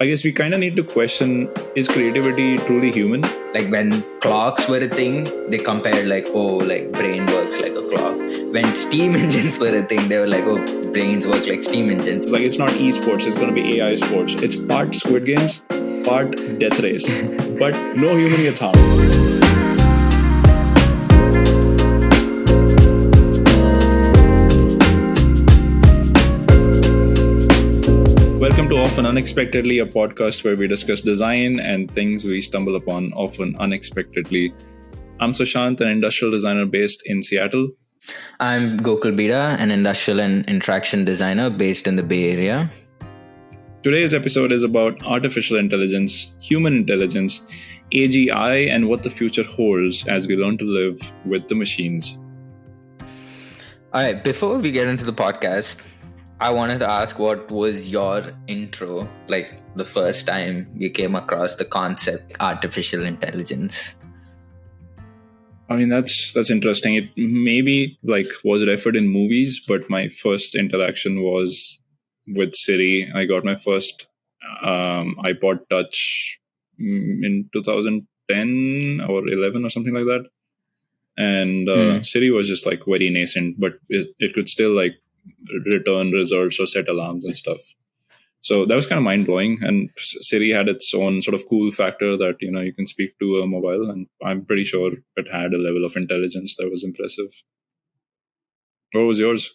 I guess we kind of need to question, is creativity truly human? Like when clocks were a thing, they compared brain works like a clock. When steam engines were a thing, they were like, brains work like steam engines. It's like, it's not esports, it's going to be AI sports. It's part Squid Games, part Death Race. But no human gets harmed. Welcome to Often Unexpectedly, a podcast where we discuss design and things we stumble upon often unexpectedly. I'm Sushant, an industrial designer based in Seattle. I'm Gokul, an industrial and interaction designer based in the Bay Area. Today's episode is about artificial intelligence, human intelligence, AGI, and what the future holds as we learn to live with the machines. All right, before we get into the podcast, I wanted to ask, what was your intro, like the first time you came across the concept artificial intelligence? I mean, that's interesting. It maybe was referred in movies, but my first interaction was with Siri. I got my first iPod Touch in 2010 or 11 or something like that. And Siri was just very nascent, but it could still return results or set alarms and stuff. So that was kind of mind-blowing. And Siri had its own sort of cool factor that, you can speak to a mobile, and I'm pretty sure it had a level of intelligence that was impressive. What was yours?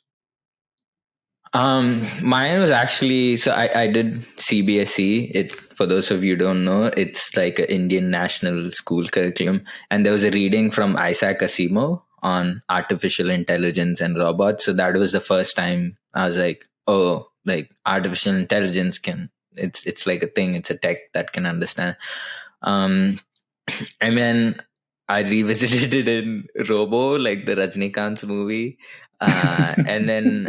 Mine was actually, so I did CBSE. It, for those of you who don't know, it's like an Indian national school curriculum. And there was a reading from Isaac Asimov on artificial intelligence and robots. So that was the first time I was like, oh, like artificial intelligence it's like a thing, it's a tech that can understand. And then I revisited it in Robo, like the Rajnikant's movie. And then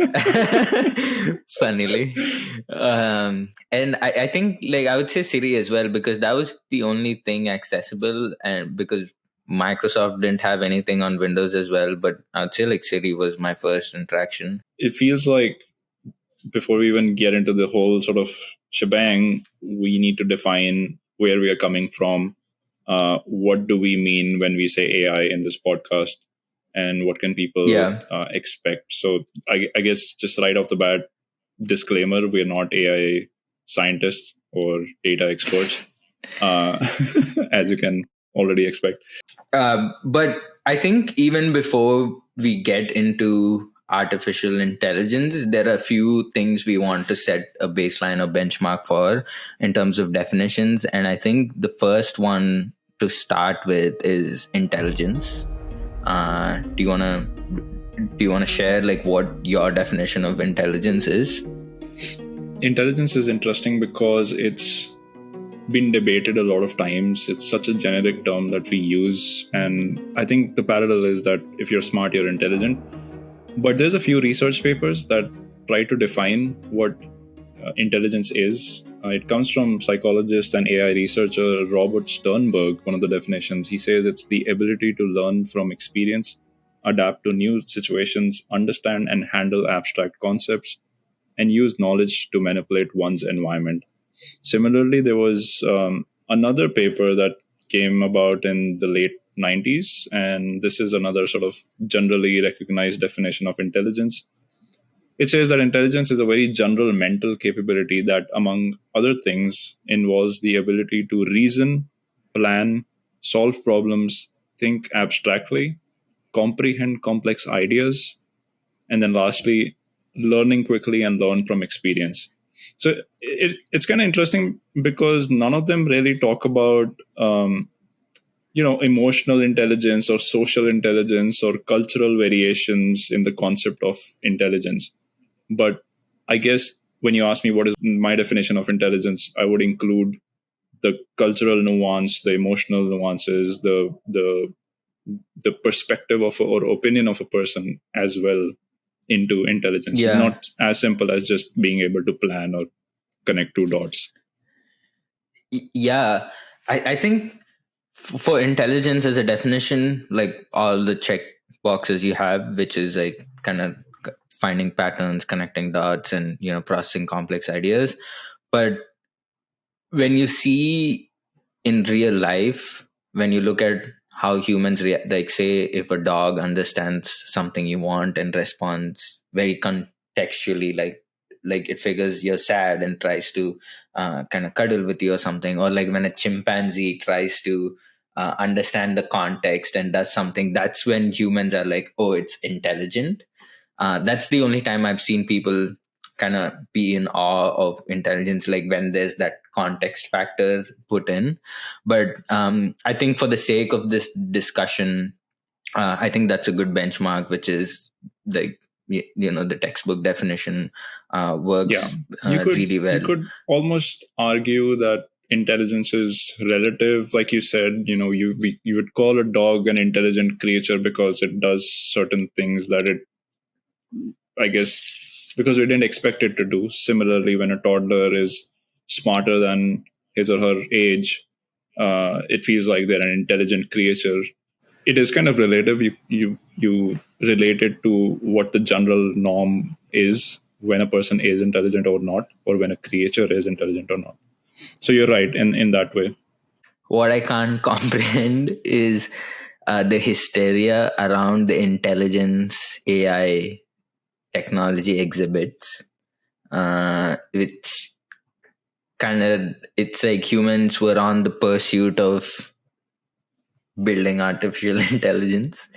funnily, and I think I would say Siri as well, because that was the only thing accessible, and because Microsoft didn't have anything on Windows as well. But I'd say Siri was my first interaction. It feels like before we even get into the whole sort of shebang, we need to define where we are coming from. What do we mean when we say AI in this podcast? And what can people expect? So I guess just right off the bat, disclaimer, we're not AI scientists or data experts, as you can already expect. But I think even before we get into artificial intelligence, there are a few things we want to set a baseline or benchmark for in terms of definitions. And I think the first one to start with is intelligence. Do you want to share what your definition of intelligence is? Intelligence is interesting because it's been debated a lot of times. It's such a generic term that we use, and I think the parallel is that if you're smart, you're intelligent. But there's a few research papers that try to define what intelligence is. It comes from psychologist and AI researcher Robert Sternberg. One of the definitions, he says it's the ability to learn from experience, adapt to new situations, understand and handle abstract concepts, and use knowledge to manipulate one's environment. Similarly, there was another paper that came about in the late 90s, and this is another sort of generally recognized definition of intelligence. It says that intelligence is a very general mental capability that, among other things, involves the ability to reason, plan, solve problems, think abstractly, comprehend complex ideas, and then lastly, learning quickly and learn from experience. So it's kind of interesting because none of them really talk about emotional intelligence or social intelligence or cultural variations in the concept of intelligence. But I guess when you ask me what is my definition of intelligence, I would include the cultural nuance, the emotional nuances, the perspective of or opinion of a person as well into intelligence. Yeah. It's not as simple as just being able to plan or connect two dots. Yeah, I think for intelligence as a definition, all the check boxes you have, which is kind of finding patterns, connecting dots, and processing complex ideas. But when you see in real life, when you look at how humans react, like say if a dog understands something you want and responds very contextually, like it figures you're sad and tries to kind of cuddle with you or something, or like when a chimpanzee tries to understand the context and does something, that's when humans are like, oh, it's intelligent. That's the only time I've seen people kind of be in awe of intelligence, like when there's that context factor put in. But I think for the sake of this discussion, I think that's a good benchmark, which is like, the textbook definition Yeah, works really you well. could almost argue that intelligence is relative. Like you said, you would call a dog an intelligent creature because it does certain things that it, I guess, because we didn't expect it to do. Similarly, when a toddler is smarter than his or her age, it feels like they're an intelligent creature. It is kind of relative. You relate it to what the general norm is when a person is intelligent or not, or when a creature is intelligent or not. So you're right in that way. What I can't comprehend is the hysteria around the intelligence AI technology exhibits, which kind of, it's like humans were on the pursuit of building artificial intelligence,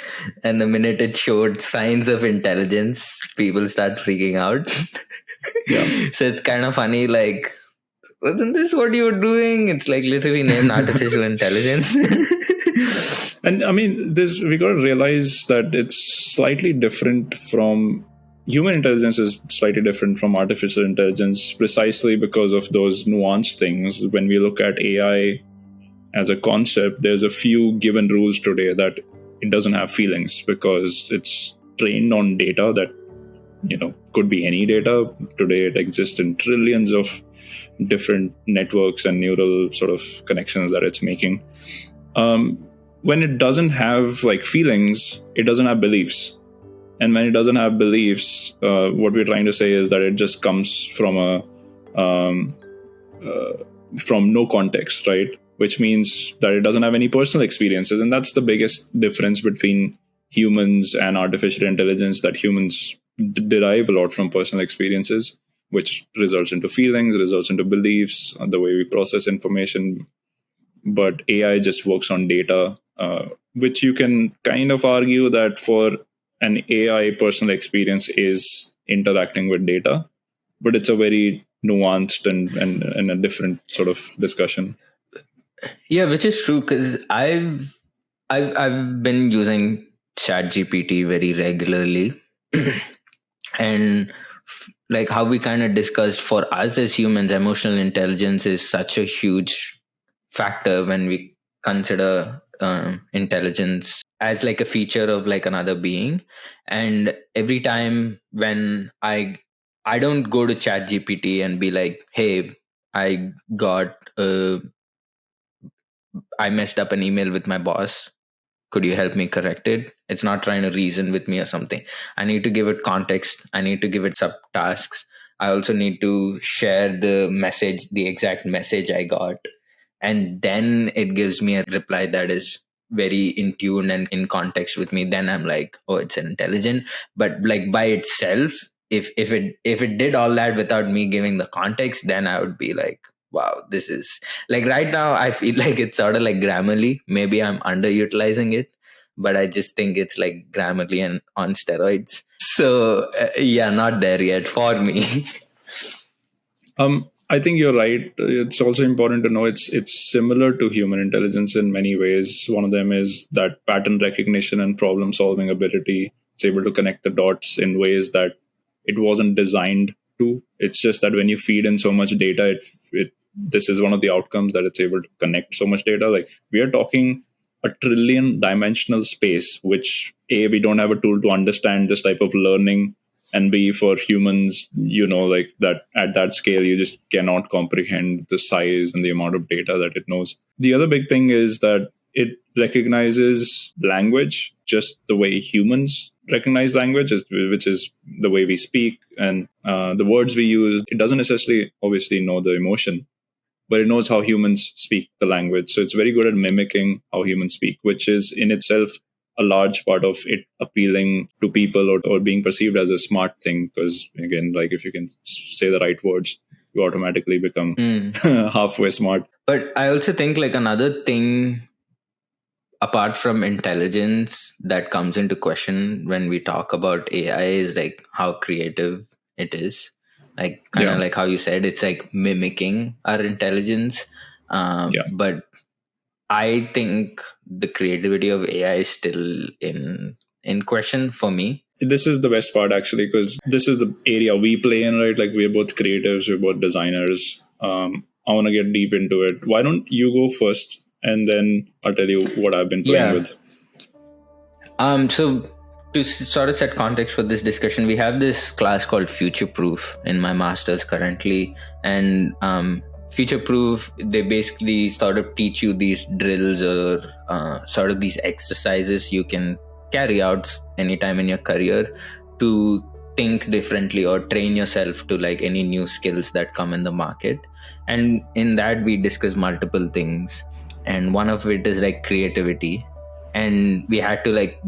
and the minute it showed signs of intelligence, people start freaking out. Yeah. So it's kind of funny, like, wasn't this what you were doing? It's like literally named artificial intelligence. And I mean, this we got to realize that it's slightly different from human intelligence is slightly different from artificial intelligence precisely because of those nuanced things. When we look at AI as a concept, there's a few given rules today that it doesn't have feelings because it's trained on data that could be any data. Today it exists in trillions of different networks and neural sort of connections that it's making. When it doesn't have like feelings, it doesn't have beliefs. And when it doesn't have beliefs, what we're trying to say is that it just comes from from no context, right? Which means that it doesn't have any personal experiences. And that's the biggest difference between humans and artificial intelligence, that humans derive a lot from personal experiences, which results into feelings, results into beliefs, the way we process information. But AI just works on data, which you can kind of argue that for an AI, personal experience is interacting with data, but it's a very nuanced and a different sort of discussion. Yeah, which is true, because I've been using ChatGPT very regularly, and like how we kind of discussed, for us as humans, emotional intelligence is such a huge factor when we consider intelligence as like a feature of like another being. And every time when I don't go to ChatGPT and be like, hey, I got I messed up an email with my boss, could you help me correct it? It's not trying to reason with me or something. I need to give it context, I need to give it subtasks. I also need to share the exact message I got, and then it gives me a reply that is very in tune and in context with me. Then I'm like, oh, it's intelligent. But like by itself, if it did all that without me giving the context, then I would be like, wow, this is like, right now I feel like it's sort of like Grammarly. Maybe I'm underutilizing it, but I just think it's like Grammarly and on steroids. So yeah, not there yet for me. I think you're right. It's also important to know it's similar to human intelligence in many ways. One of them is that pattern recognition and problem solving ability. It's able to connect the dots in ways that it wasn't designed to. It's just that when you feed in so much data, it this is one of the outcomes, that it's able to connect so much data. Like we are talking a trillion dimensional space, which A, we don't have a tool to understand this type of learning, and B, for humans, like that at that scale, you just cannot comprehend the size and the amount of data that it knows. The other big thing is that it recognizes language just the way humans recognize language, which is the way we speak and the words we use. It doesn't necessarily obviously know the emotion, but it knows how humans speak the language. So it's very good at mimicking how humans speak, which is in itself a large part of it appealing to people, or being perceived as a smart thing. Because again, like if you can say the right words, you automatically become halfway smart. But I also think like another thing apart from intelligence that comes into question when we talk about AI is like how creative it is. Like kind of Yeah. like how you said, it's like mimicking our intelligence. Yeah. But I think the creativity of AI is still in question for me. This is the best part actually, because this is the area we play in, right? Like we're both creatives, we're both designers. I want to get deep into it. Why don't you go first, and then I'll tell you what I've been playing Yeah. with. So to sort of set context for this discussion, we have this class called Future Proof in my master's currently, and Future Proof, they basically sort of teach you these drills or sort of these exercises you can carry out anytime in your career to think differently or train yourself to like any new skills that come in the market. And in that we discuss multiple things, and one of it is like creativity, and we had to like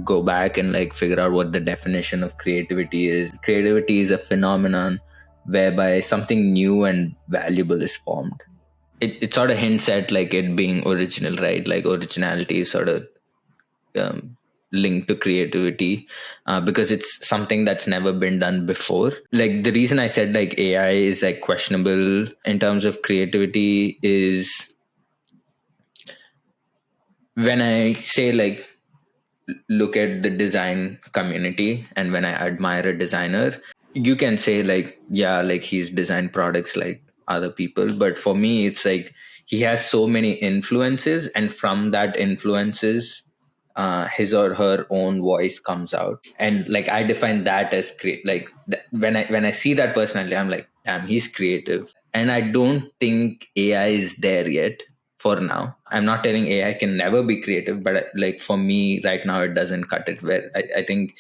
go back and like figure out what the definition of creativity is. Creativity is a phenomenon whereby something new and valuable is formed. It sort of hints at like it being original, right? Like originality is sort of linked to creativity, because it's something that's never been done before. Like the reason I said like AI is like questionable in terms of creativity is when I say like look at the design community, and when I admire a designer, you can say like yeah, like he's designed products like other people, but for me it's like he has so many influences, and from that influences his or her own voice comes out, and like I define that as create. Like when I see that personality, I'm like damn, he's creative. And I don't think AI is there yet. For now, I'm not telling AI can never be creative, but like for me right now it doesn't cut it. Where I think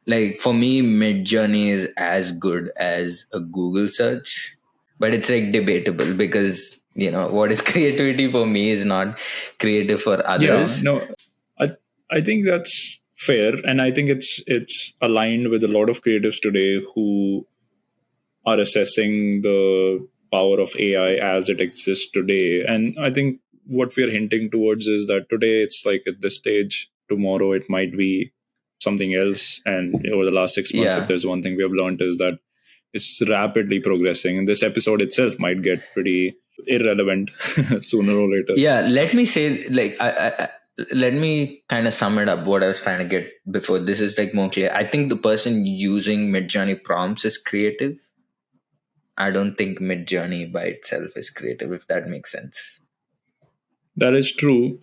like for me Mid Journey is as good as a Google search, but it's like debatable because what is creativity for me is not creative for Yeah, others. no, I think that's fair, and I think it's aligned with a lot of creatives today who are assessing the power of AI as it exists today. And I think what we're hinting towards is that today it's like at this stage, tomorrow it might be something else. And over the last 6 months, if Yeah. there's one thing we have learned, is that it's rapidly progressing. And this episode itself might get pretty irrelevant sooner or later. Yeah, let me say like let me kind of sum it up what I was trying to get before this is like more clear. I think the person using Midjourney prompts is creative. I don't think Midjourney by itself is creative, if that makes sense. That is true.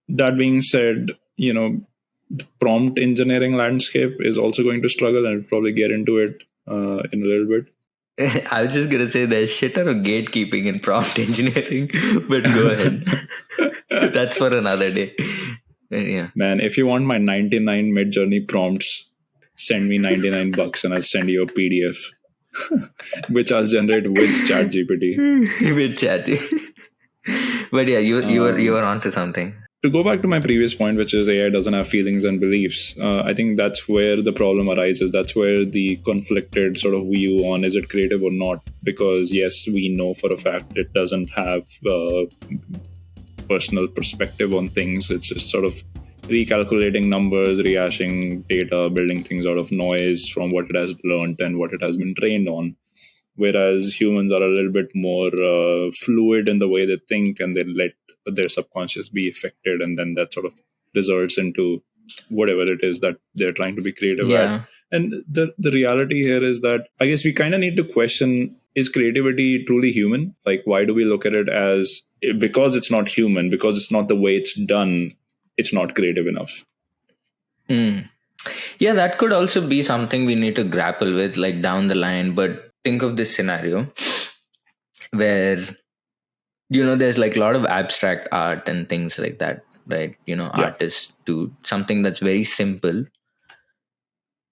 That being said, the prompt engineering landscape is also going to struggle, and we'll probably get into it in a little bit. I was just gonna say there's shit ton of gatekeeping in prompt engineering, but go ahead. That's for another day. Yeah. Man, if you want my 99 mid-journey prompts, send me $99 and I'll send you a PDF, which I'll generate with ChatGPT. With chat. But yeah, you were onto something. To go back to my previous point, which is AI doesn't have feelings and beliefs, I think that's where the problem arises. That's where the conflicted sort of view on is it creative or not. Because yes, we know for a fact it doesn't have personal perspective on things. It's just sort of recalculating numbers, rehashing data, building things out of noise from what it has learned and what it has been trained on. Whereas humans are a little bit more fluid in the way they think, and they let their subconscious be affected, and then that sort of results into whatever it is that they're trying to be creative at. Yeah. And the reality here is that I guess we kind of need to question, is creativity truly human? Like, why do we look at it as, because it's not human, because it's not the way it's done, it's not creative enough? Mm. Yeah, that could also be something we need to grapple with like down the line. But think of this scenario where there's like a lot of abstract art and things like that, right? Yeah. Artists do something that's very simple,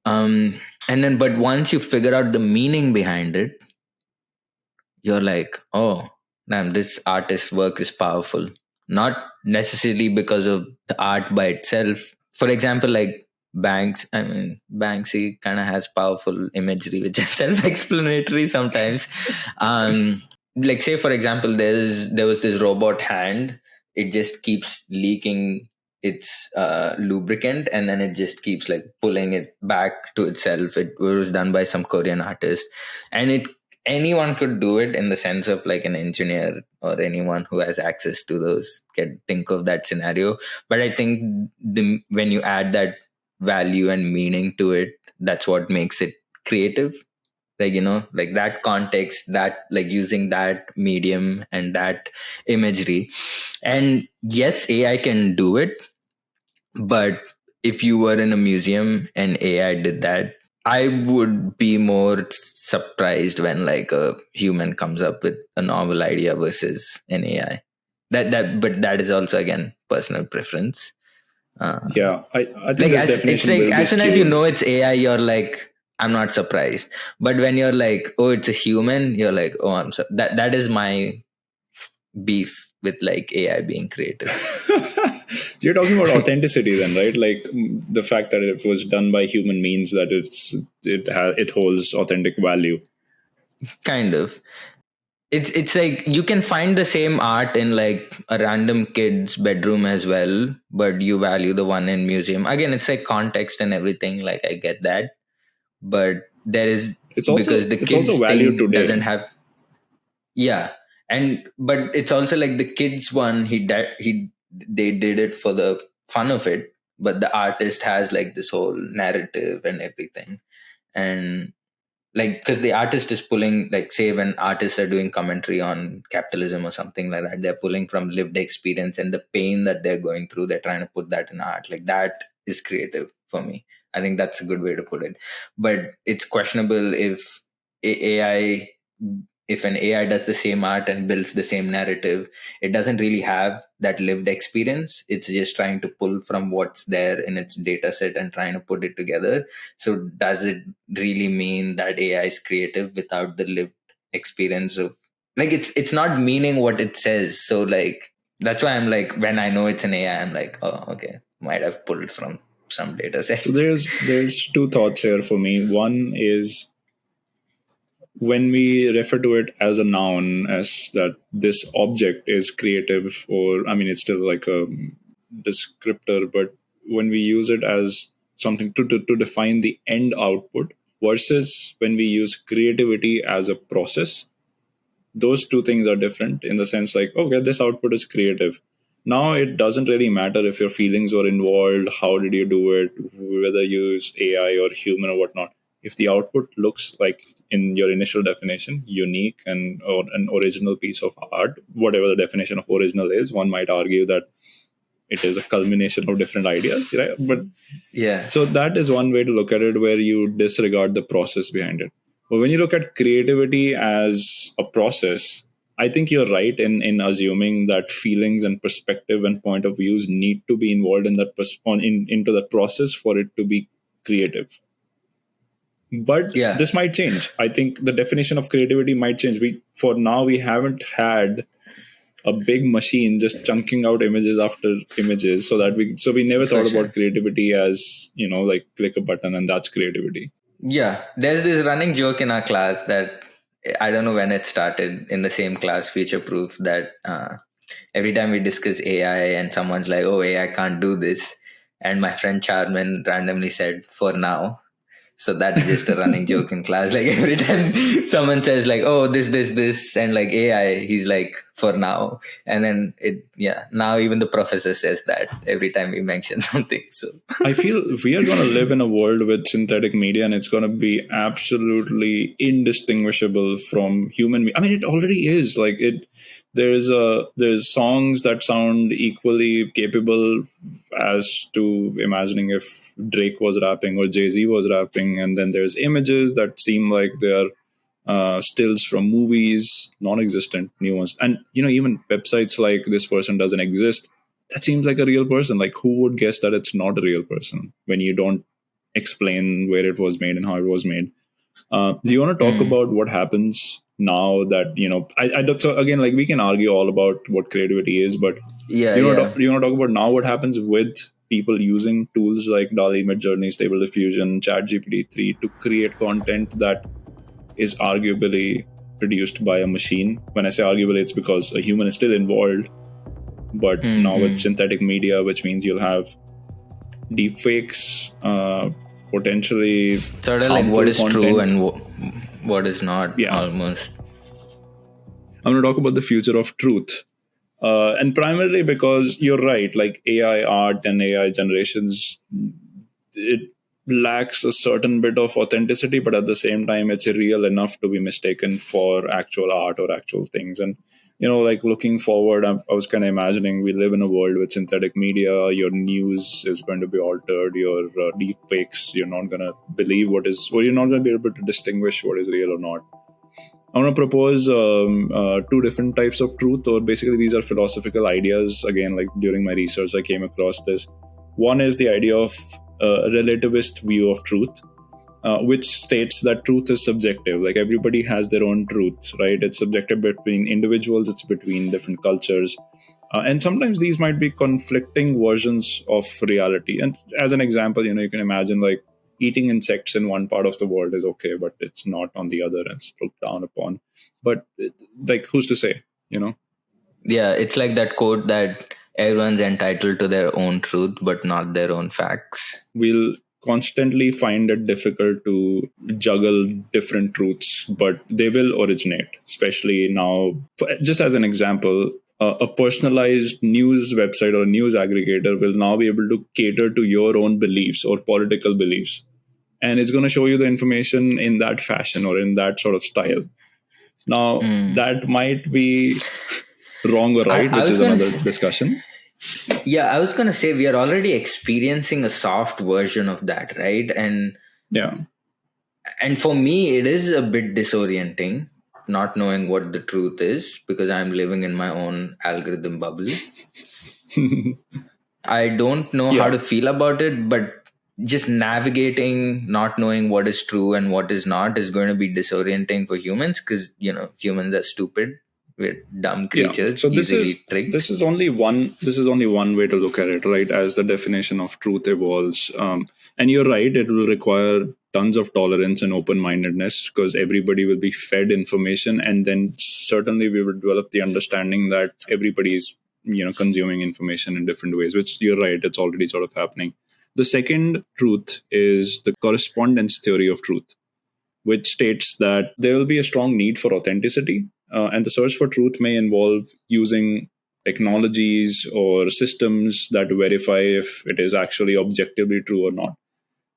and then but once you figure out the meaning behind it, you're like, oh, damn, this artist's work is powerful. Not necessarily because of the art by itself. For example, like Banksy kind of has powerful imagery, which is self-explanatory sometimes. Like say, for example, there was this robot hand. It just keeps leaking its lubricant, and then it just keeps like pulling it back to itself. It was done by some Korean artist, and it anyone could do it in the sense of like an engineer or anyone who has access to those can think of that scenario. But I think when you add that value and meaning to it, that's what makes it creative. Like, like that context, that like using that medium and that imagery. And yes, AI can do it, but if you were in a museum and AI did that, I would be more surprised when like a human comes up with a novel idea versus an AI. But that is also again personal preference. Yeah, I think Like this as it's definition like will be as soon as you skewed. know it's AI, you're like, I'm not surprised. But when you're like, oh, it's a human, you're like, oh, that is my beef with like AI being creative. You're talking about authenticity then, right? Like the fact that it was done by human means that it holds authentic value. Kind of. It's like you can find the same art in like a random kid's bedroom as well, but you value the one in museum. Again, it's like context and everything. Like I get that, but there is because the It's also kids value thing doesn't today. have. Yeah, and but it's also like the kids one. They did it for the fun of it, but the artist has like this whole narrative and everything, and like because the artist is pulling, like say when artists are doing commentary on capitalism or something like that, they're pulling from lived experience and the pain that they're going through, they're trying to put that in art. Like that is creative for me. I think that's a good way to put it. But it's questionable if AI, if an AI does the same art and builds the same narrative, it doesn't really have that lived experience. It's just trying to pull from what's there in its data set and trying to put it together. So does it really mean that AI is creative without the lived experience of, like, it's not meaning what it says. So like that's why I'm like, when I know it's an AI, I'm like, oh, okay, might have pulled from some data So set. there's two thoughts here for me. One is when we refer to it as a noun, as that this object is creative, or I mean, it's still like a descriptor, but when we use it as something to define the end output, versus when we use creativity as a process, those two things are different in the sense like, okay, this output is creative. Now it doesn't really matter if your feelings were involved, how did you do it, whether you used AI or human or whatnot. If the output looks like in your initial definition unique and or an original piece of art, whatever the definition of original is, one might argue that it is a culmination of different ideas, right? But Yeah, so that is one way to look at it, where you disregard the process behind it. But when you look at creativity as a process, I think you're right in assuming that feelings and perspective and point of views need to be involved in into that process for it to be creative. But yeah, this might change. I think the definition of creativity might change. We For now we haven't had a big machine just chunking out images after images, so we never for thought sure. about creativity as, like click a button and that's creativity. Yeah, there's this running joke in our class that I don't know when it started in the same class, Future Proof, that every time we discuss AI and someone's like, oh, AI can't do this. And my friend Charmin randomly said, for now. So that's just a running joke in class. Like every time someone says like, "Oh, this," and like AI, he's like, "For now." And then now even the professor says that every time we mention something. So I feel we are going to live in a world with synthetic media, and it's going to be absolutely indistinguishable from human. I mean, it already is. Like it, there's songs that sound equally capable as to imagining if Drake was rapping or Jay Z was rapping, and then there's images that seem like they are stills from movies, non-existent new ones, and even websites like this person doesn't exist. That seems like a real person. Like who would guess that it's not a real person when you don't explain where it was made and how it was made? Do you want to talk mm, about what happens now that I don't. So again, like we can argue all about what creativity is, but Yeah, you know yeah. you want to talk about now what happens with people using tools like DALL-E, Midjourney, Stable Diffusion, ChatGPT 3 to create content that is arguably produced by a machine. When I say arguably, it's because a human is still involved, but now with Mm-hmm. synthetic media, which means you'll have deepfakes, potentially Sort of like what harmful is true content. and what is not, Yeah, almost. I'm going to talk about the future of truth. And primarily because you're right, like AI art and AI generations, it lacks a certain bit of authenticity, but at the same time, it's real enough to be mistaken for actual art or actual things. And like looking forward, I was kind of imagining we live in a world with synthetic media. Your news is going to be altered. Your deep fakes, you're not going to believe you're not going to be able to distinguish what is real or not. I want to propose two different types of truth, or basically, these are philosophical ideas. Again, like during my research, I came across this. One is the idea of a relativist view of truth, which states that truth is subjective. Like everybody has their own truth, right? It's subjective between individuals, it's between different cultures. And sometimes these might be conflicting versions of reality. And as an example, you can imagine like eating insects in one part of the world is okay, but it's not on the other and it's looked down upon. But like, who's to say, you know? Yeah, it's like that quote that everyone's entitled to their own truth, but not their own facts. We'll constantly find it difficult to juggle different truths, but they will originate, especially now. Just as an example, a personalized news website or news aggregator will now be able to cater to your own beliefs or political beliefs. And it's going to show you the information in that fashion or in that sort of style. Now, Mm. that might be wrong or right, I which was is gonna, another discussion. yeah, I was gonna say we are already experiencing a soft version of that, right? Yeah. And for me, it is a bit disorienting, not knowing what the truth is because I'm living in my own algorithm bubble. I don't know how Yeah. to feel about it, but just navigating, not knowing what is true and what is not, is going to be disorienting for humans because humans are stupid. We're dumb Yeah. creatures, So easily tricked. this is only one way to look at it, right? As the definition of truth evolves, and you're right, it will require tons of tolerance and open-mindedness because everybody will be fed information, and then certainly we will develop the understanding that everybody is consuming information in different ways. Which you're right, it's already sort of happening. The second truth is the correspondence theory of truth, which states that there will be a strong need for authenticity, and the search for truth may involve using technologies or systems that verify if it is actually objectively true or not.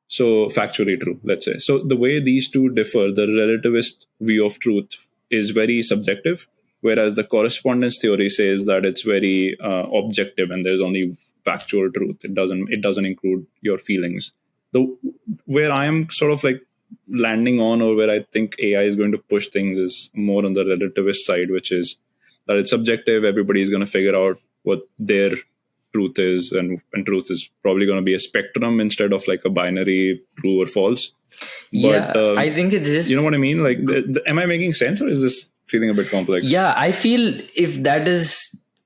So, factually true, let's say. So, the way these two differ, the relativist view of truth is very subjective, whereas the correspondence theory says that it's very objective and there's only factual truth. It doesn't include your feelings. The where I am sort of like landing on, or where I think AI is going to push things, is more on the relativist side, which is that it's subjective. Everybody is going to figure out what their truth is, and truth is probably going to be a spectrum instead of like a binary true or false. But Yeah, I think it's you just, know what I mean? Like, am I making sense, or is this feeling a bit complex? yeah, I feel if that is,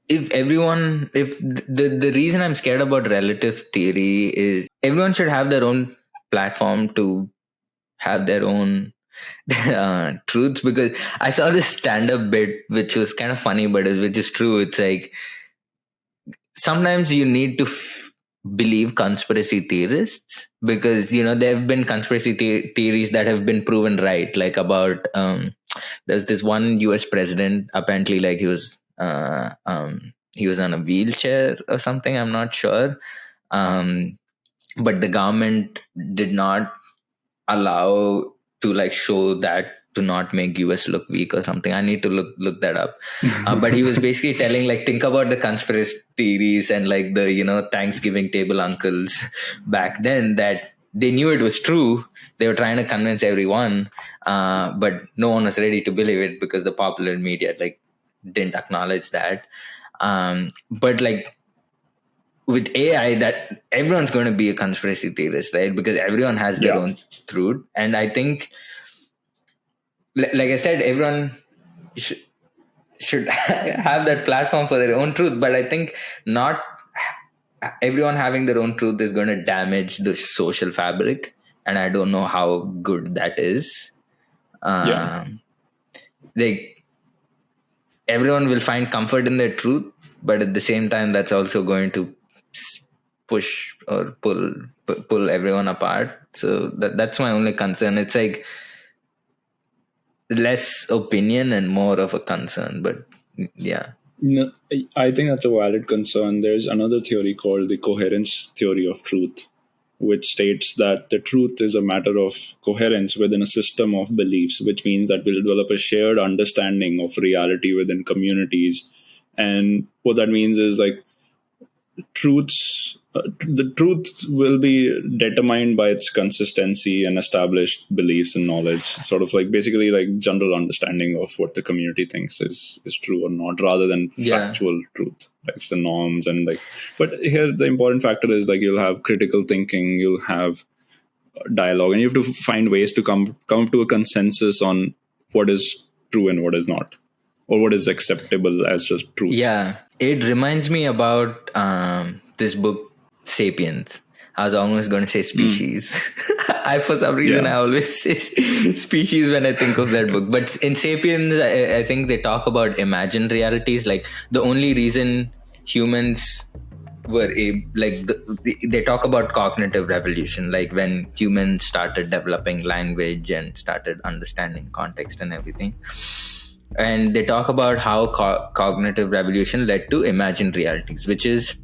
if everyone, if the reason I'm scared about relative theory is everyone should have their own platform to have their own truths, because I saw this stand-up bit which was kind of funny, but which is true. It's like sometimes you need to believe conspiracy theorists because there have been conspiracy theories that have been proven right, like about there's this one US president, apparently, like he was on a wheelchair or something, I'm not sure. But the government did not allow to like show that, to not make US look weak or something. I need to look that up. But he was basically telling, like, think about the conspiracy theories and like the Thanksgiving table uncles back then, that they knew it was true. They were trying to convince everyone, but no one was ready to believe it because the popular media like didn't acknowledge that. But like with AI, that everyone's going to be a conspiracy theorist, right? Because everyone has their Yeah. own truth. And I think, like I said, everyone should, should have that platform for their own truth. But I think not everyone having their own truth is going to damage the social fabric, and I don't know how good that is. Yeah. Like, everyone will find comfort in their truth, but at the same time, that's also going to push or pull everyone apart. So that's my only concern. It's like less opinion and more of a concern. But yeah. No, I think that's a valid concern. There's another theory called the coherence theory of truth, which states that the truth is a matter of coherence within a system of beliefs, which means that we'll develop a shared understanding of reality within communities. And what that means is like the truth will be determined by its consistency and established beliefs and knowledge, sort of like basically like general understanding of what the community thinks is true or not, rather than Yeah. factual truth, like the norms and like. But here the important factor is like you'll have critical thinking, you'll have dialogue, and you have to find ways to come to a consensus on what is true and what is not, or what is acceptable as just truth. Yeah, it reminds me about this book, Sapiens. I was almost going to say Species. For some reason, Yeah. I always say Species when I think of that book. But in Sapiens, I think they talk about imagined realities. Like, the only reason humans were they talk about cognitive revolution, like when humans started developing language and started understanding context and everything. And they talk about how cognitive revolution led to imagined realities, which is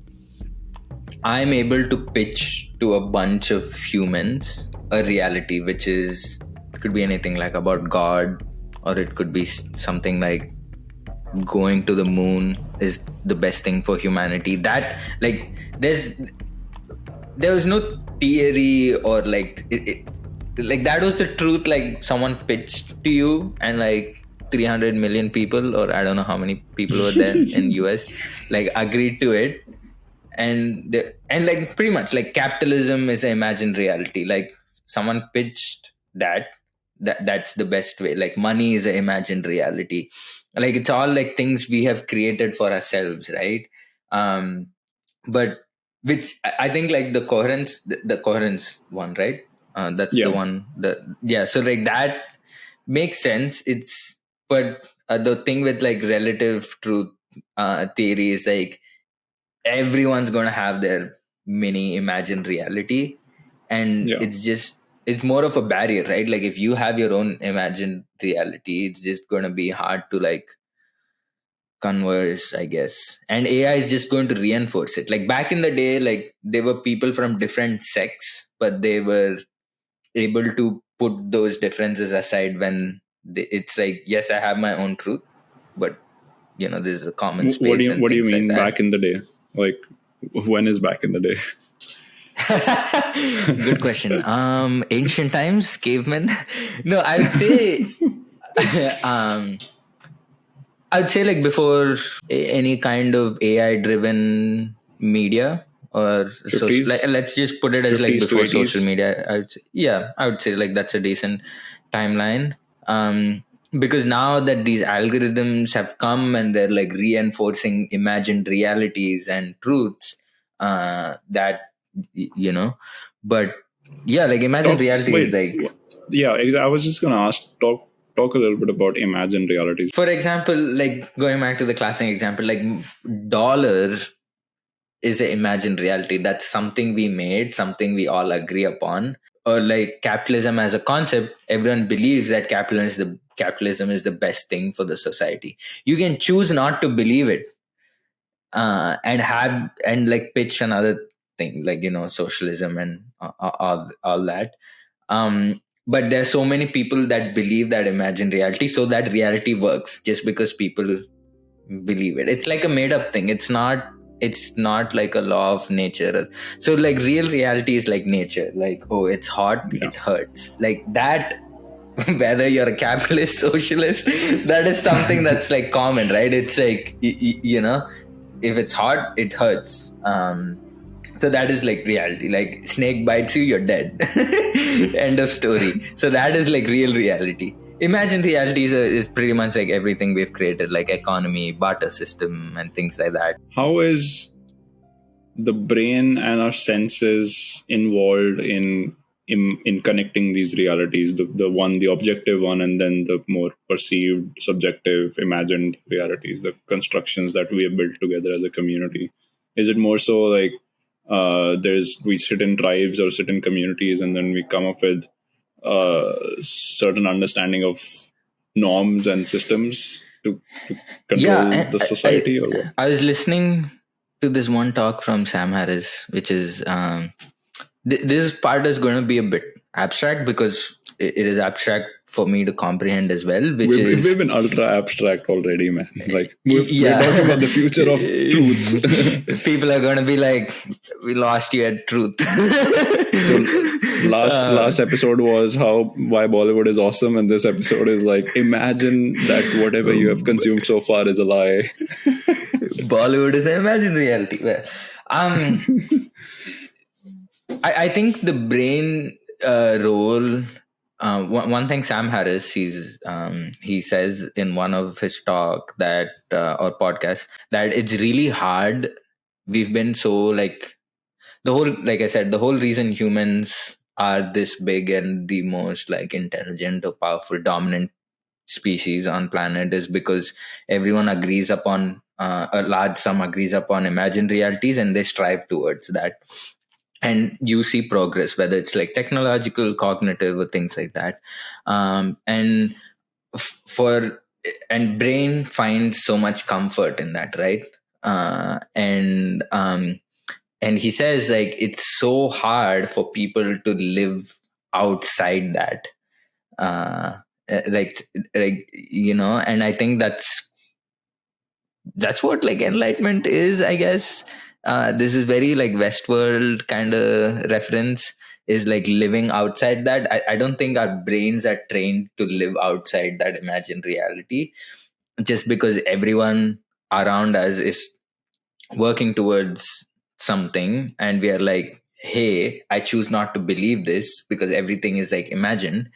I'm able to pitch to a bunch of humans a reality which is could be anything like about God, or it could be something like going to the moon is the best thing for humanity. That like there was no theory or like like that was the truth. Like someone pitched to you, and like 300 million people, or I don't know how many people were there in US, like agreed to it. And like pretty much like capitalism is an imagined reality. Like someone pitched that's the best way. Like money is an imagined reality. Like it's all like things we have created for ourselves, right? But which I think like the coherence one, right? That's the Yeah. one. So like that makes sense. It's but the thing with like relative truth theory is like everyone's gonna have their mini imagined reality, and Yeah. it's more of a barrier, right? Like if you have your own imagined reality, it's just gonna be hard to like converse, I guess. And AI is just going to reinforce it. Like back in the day, like there were people from different sects, but they were able to put those differences aside when it's like, yes, I have my own truth, but there's a common space and What do you things like mean that. back in the day? Like, when is back in the day? Good question. Ancient times, cavemen. No, I would say, um, I'd say like before any kind of AI driven media or social. Like, 50s, let's just put it as like 50s to before social 80s. media. I would say like that's a decent timeline. Because now that these algorithms have come and they're like reinforcing imagined realities and truths, that but yeah, like imagined Talk. reality is Wait. like, Yeah. I was just gonna ask. Talk a little bit about imagined realities. for example, like going back to the classic example, like dollar is an imagined reality. That's something we made, something we all agree upon. Or like capitalism as a concept, everyone believes that capitalism is the best thing for the society. You can choose not to believe it, and like pitch another thing, like socialism and all that. But there's so many people that believe that imagined reality, so that reality works just because people believe it. It's like a made up thing. It's not like a law of nature. So like real reality is like nature. Like, oh, it's hot, Yeah. it hurts. Like that. Whether you're a capitalist, socialist, that is something that's like common, right? It's like if it's hot, it hurts. So that is like reality. Like snake bites you, you're dead. End of story. So that is like real reality. Imagined reality is pretty much like everything we've created, like economy, barter system, and things like that. How is the brain and our senses involved in connecting these realities, the objective one, and then the more perceived, subjective, imagined realities, the constructions that we have built together as a community? Is it more so like we sit in tribes or sit in communities and then we come up with certain understanding of norms and systems to Yeah, control and the society, or what? I was listening to this one talk from Sam Harris, which is this part is going to be a bit abstract because it is abstract for me to comprehend as well, which We've is been ultra abstract already, man. Like we're yeah. talking about the future of truth. People are going to be like, we lost you at truth. So last episode was why Bollywood is awesome, and this episode is like, imagine that whatever you have consumed so far is a lie. Bollywood is an imagined reality. Well, I think the brain role. One thing Sam Harris he says in one of his talk that or podcasts that it's really hard. We've been so like like I said, the whole reason humans are this big and the most like intelligent or powerful dominant species on planet is because everyone agrees upon a large sum agrees upon imagined realities and they strive towards that, and you see progress whether it's like technological, cognitive, or things like that. And for and brain finds so much comfort in that, right? And he says like it's so hard for people to live outside that, uh like and I think that's what like enlightenment is, I guess. This is very like Westworld kind of reference, is like living outside that. I don't think our brains are trained to live outside that imagined reality, just because everyone around us is working towards something and we are like, hey, I choose not to believe this because everything is like imagined.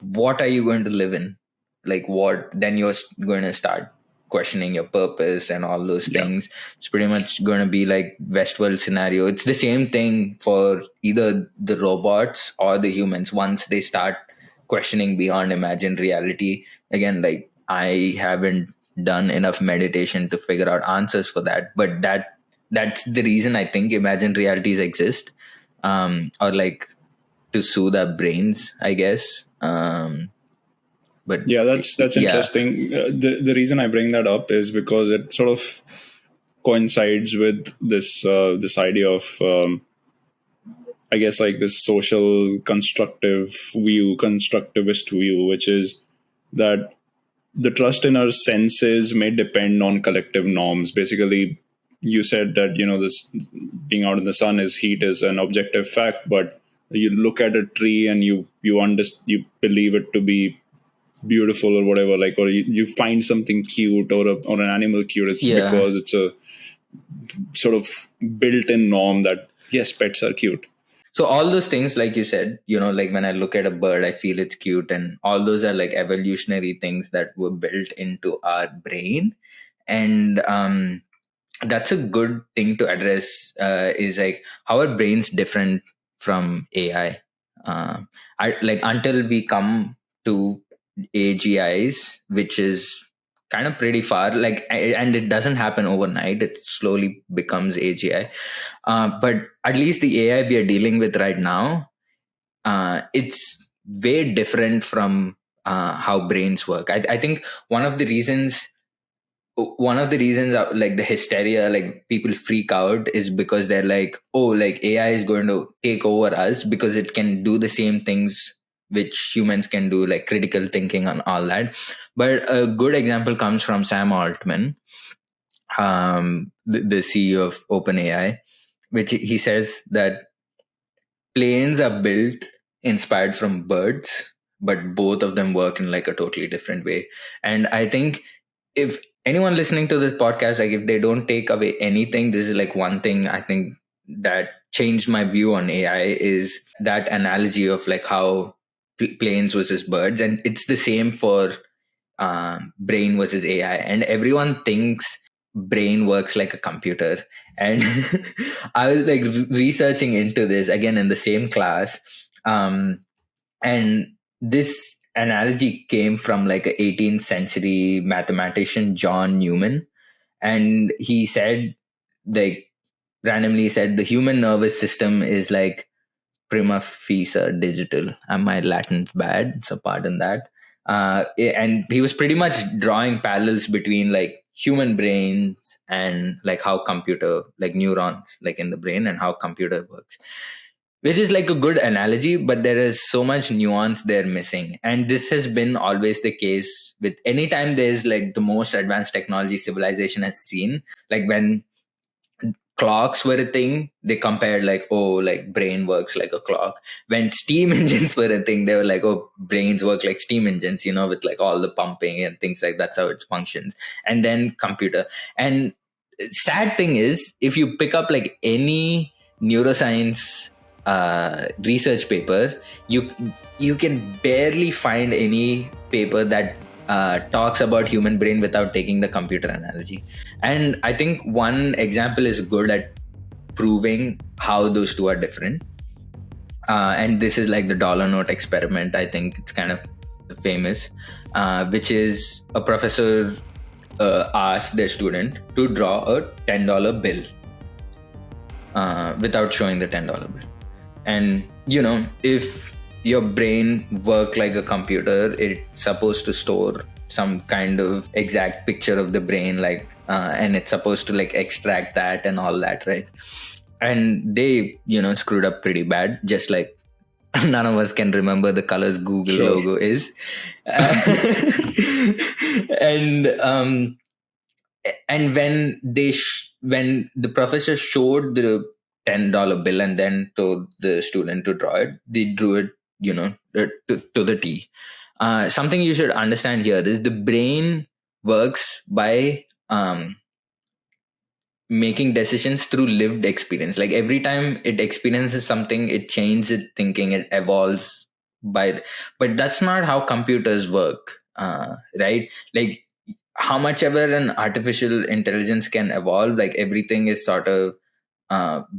What are you going to live in? Like what? Then you're going to start questioning your purpose and all those Yeah. things. It's pretty much going to be like Westworld scenario. It's the same thing for either the robots or the humans. Once they start questioning beyond imagined reality, again, like I haven't done enough meditation to figure out answers for that, but that's the reason I think imagined realities exist, or like to soothe our brains, I guess. But Yeah, that's yeah, interesting. The reason I bring that up is because it sort of coincides with this idea of I guess like this social constructivist view, which is that the trust in our senses may depend on collective norms. Basically, you said that this being out in the sun is heat is an objective fact, but you look at a tree and you believe it to be beautiful or whatever, like, or you find something cute or an animal cute. It's yeah. because it's a sort of built-in norm that yes, pets are cute. So all those things, like you said, like when I look at a bird, I feel it's cute, and all those are like evolutionary things that were built into our brain. And that's a good thing to address. Is like how are brains different from AI? I like until we come to AGIs, which is kind of pretty far. Like, and it doesn't happen overnight. It slowly becomes AGI. But at least the AI we are dealing with right now, it's way different from how brains work. I think one of the reasons like the hysteria, like people freak out, is because they're like, oh, like AI is going to take over us because it can do the same things which humans can do, like critical thinking and all that. But a good example comes from Sam Altman, the CEO of OpenAI, which he says that planes are built inspired from birds, but both of them work in like a totally different way. And I think if anyone listening to this podcast, like if they don't take away anything, this is like one thing I think that changed my view on AI, is that analogy of like how planes versus birds, and it's the same for brain versus AI. And everyone thinks brain works like a computer. And I was like researching into this again in the same class, and this analogy came from like a 18th century mathematician John Newman, and he said, like, randomly said, the human nervous system is like prima facie digital. And my Latin's bad, so pardon that. And he was pretty much drawing parallels between like human brains and like how computer, like neurons, like in the brain, and how computer works, which is like a good analogy, but there is so much nuance there missing. And this has been always the case with anytime there's like the most advanced technology civilization has seen. Like when clocks were a thing, they compared like, oh, like brain works like a clock. When steam engines were a thing, they were like, oh, brains work like steam engines, with like all the pumping and things like that's how it functions. And then computer. And sad thing is, if you pick up like any neuroscience research paper, you can barely find any paper that talks about human brain without taking the computer analogy. And I think one example is good at proving how those two are different. And this is like the dollar note experiment. I think it's kind of famous, which is a professor asked their student to draw a $10 bill without showing the $10 bill. And, if your brain work like a computer, it's supposed to store some kind of exact picture of the brain, like, and it's supposed to like extract that and all that, right? And they, screwed up pretty bad, just like none of us can remember the colors Google logo is. And when when the professor showed the $10 bill and then told the student to draw it, they drew it, to the T. Something you should understand here is the brain works by making decisions through lived experience. Like every time it experiences something, it changes its thinking, it evolves but that's not how computers work, right? Like how much ever an artificial intelligence can evolve, like everything is sort of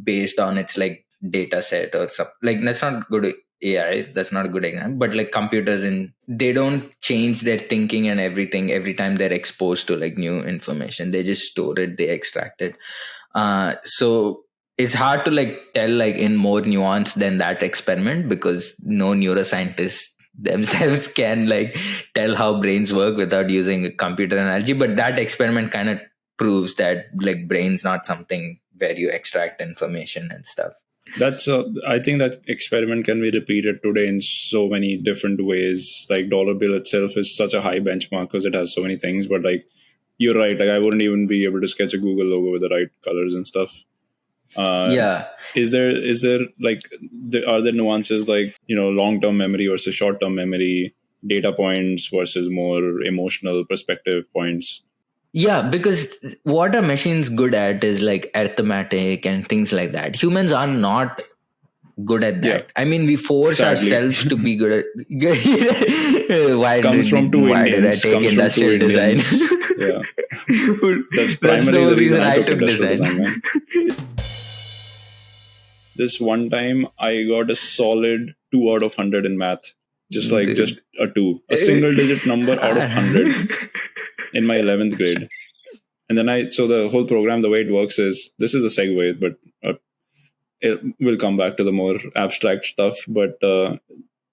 based on its like data set or something. Like that's not good AI, that's not a good example, but like computers, they don't change their thinking and everything every time they're exposed to like new information. They just store it, they extract it. So it's hard to like tell like in more nuance than that experiment, because no neuroscientists themselves can like tell how brains work without using a computer analogy. But that experiment kind of proves that like brain's not something where you extract information and stuff. I think that experiment can be repeated today in so many different ways. Like dollar bill itself is such a high benchmark because it has so many things. But like you're right, like I wouldn't even be able to sketch a Google logo with the right colors and stuff. Yeah. Is there like are there nuances like long term memory versus short term memory, data points versus more emotional perspective points? Yeah, because what a machine's good at is like arithmetic and things like that. Humans are not good at that. Yeah. I mean, we force ourselves to be good at. Why did I take industrial design? Yeah, that's primarily the reason I took industrial design. This one time, I got a solid 2 out of 100 in math. Just a 2, a single digit number out of 100 in my 11th grade. And then so the whole program, the way it works is, this is a segue, but we'll come back to the more abstract stuff. But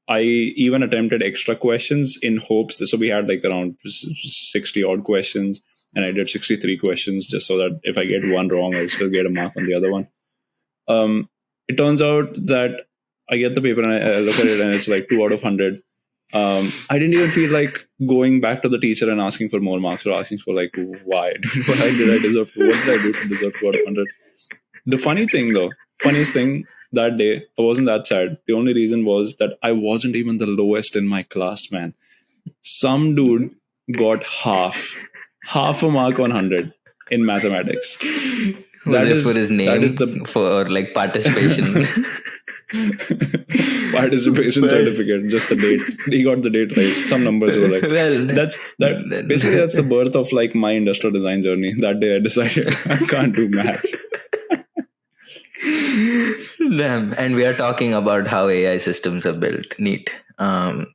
I even attempted extra questions in hopes that, so we had like around 60 odd questions, and I did 63 questions just so that if I get one wrong, I'll still get a mark on the other one. It turns out that I get the paper and I look at it and it's like 2 out of 100. I didn't even feel like going back to the teacher and asking for more marks or asking for like, why did I deserve, what did I do to deserve 2 out of 100? The funniest thing that day, I wasn't that sad. The only reason was that I wasn't even the lowest in my class, man. Some dude got half a mark on 100 in mathematics. Was that it for is his that is name the for like participation? participation But certificate, just the date. He got the date right. Some numbers were right. well, That's the birth of like my industrial design journey. That day I decided I can't do math. damn. And we are talking about how AI systems are built. Neat. But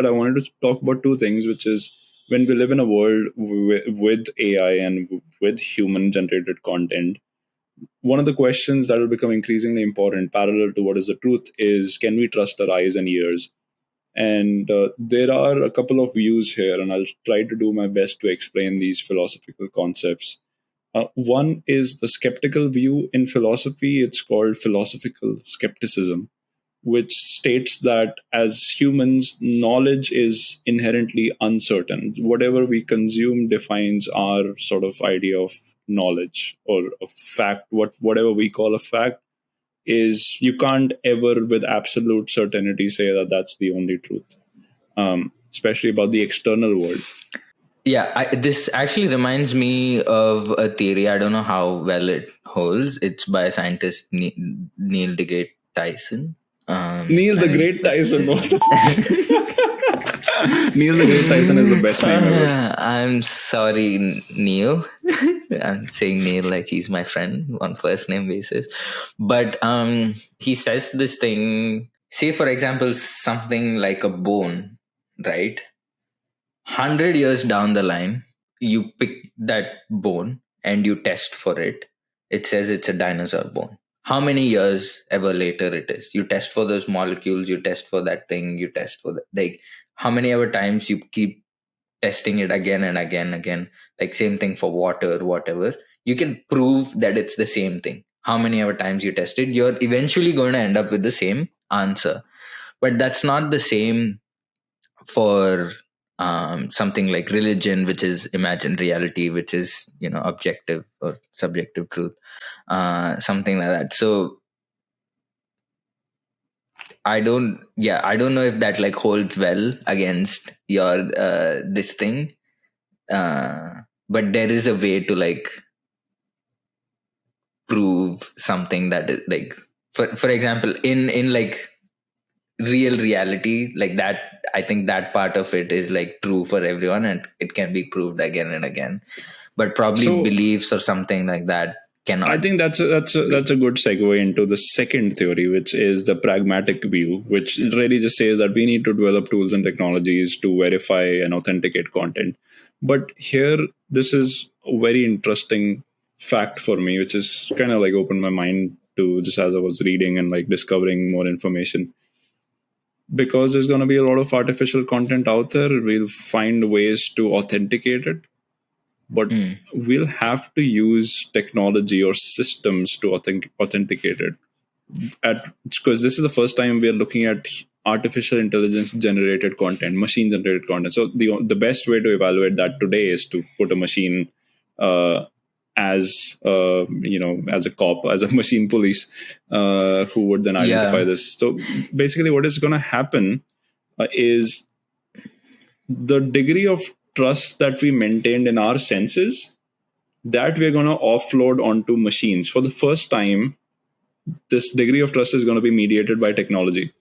I wanted to talk about two things, which is when we live in a world with AI and with human generated content, one of the questions that will become increasingly important, parallel to what is the truth, is can we trust our eyes and ears? And there are a couple of views here, and I'll try to do my best to explain these philosophical concepts. One is the skeptical view in philosophy. It's called philosophical skepticism, which states that as humans, knowledge is inherently uncertain. Whatever we consume defines our sort of idea of knowledge or of fact. Whatever we call a fact is, you can't ever with absolute certainty say that that's the only truth, especially about the external world. Yeah, this actually reminds me of a theory. I don't know how well it holds. It's by a scientist, Neil deGrasse Tyson. Neil the And Great Tyson. What the Neil the Great Tyson is the best name ever. I'm sorry, Neil. I'm saying Neil like he's my friend on first name basis. But he says this thing. Say, for example, something like a bone, right? 100 years down the line, you pick that bone and you test for it. It says it's a dinosaur bone. How many years ever later it is? You test for those molecules, you test for that thing, you test for that. Like, how many ever times you keep testing it again and again, again. Like, same thing for water, whatever. You can prove that it's the same thing. How many ever times you test it, you're eventually going to end up with the same answer. But that's not the same for something like religion, which is imagined reality, which is objective or subjective truth, something like that. So I don't know if that like holds well against your this thing, uh, but there is a way to like prove something that is like, for example, in like real reality, like that. I think that part of it is like true for everyone and it can be proved again and again, but probably So beliefs or something like that I cannot think that's be. a good segue into the second theory, which is the pragmatic view, which really just says that we need to develop tools and technologies to verify and authenticate content. But here, this is a very interesting fact for me, which is kind of like opened my mind to just as I was reading and like discovering more information. Because there's going to be a lot of artificial content out there, we'll find ways to authenticate it, but Mm. we'll have to use technology or systems to authenticate it. Because this is the first time we are looking at artificial intelligence generated content, machine generated content. So the best way to evaluate that today is to put a machine as a cop, as a machine police, who would then identify Yeah. this. So basically, what is going to happen is the degree of trust that we maintained in our senses, that we're going to offload onto machines. For the first time, this degree of trust is going to be mediated by technology.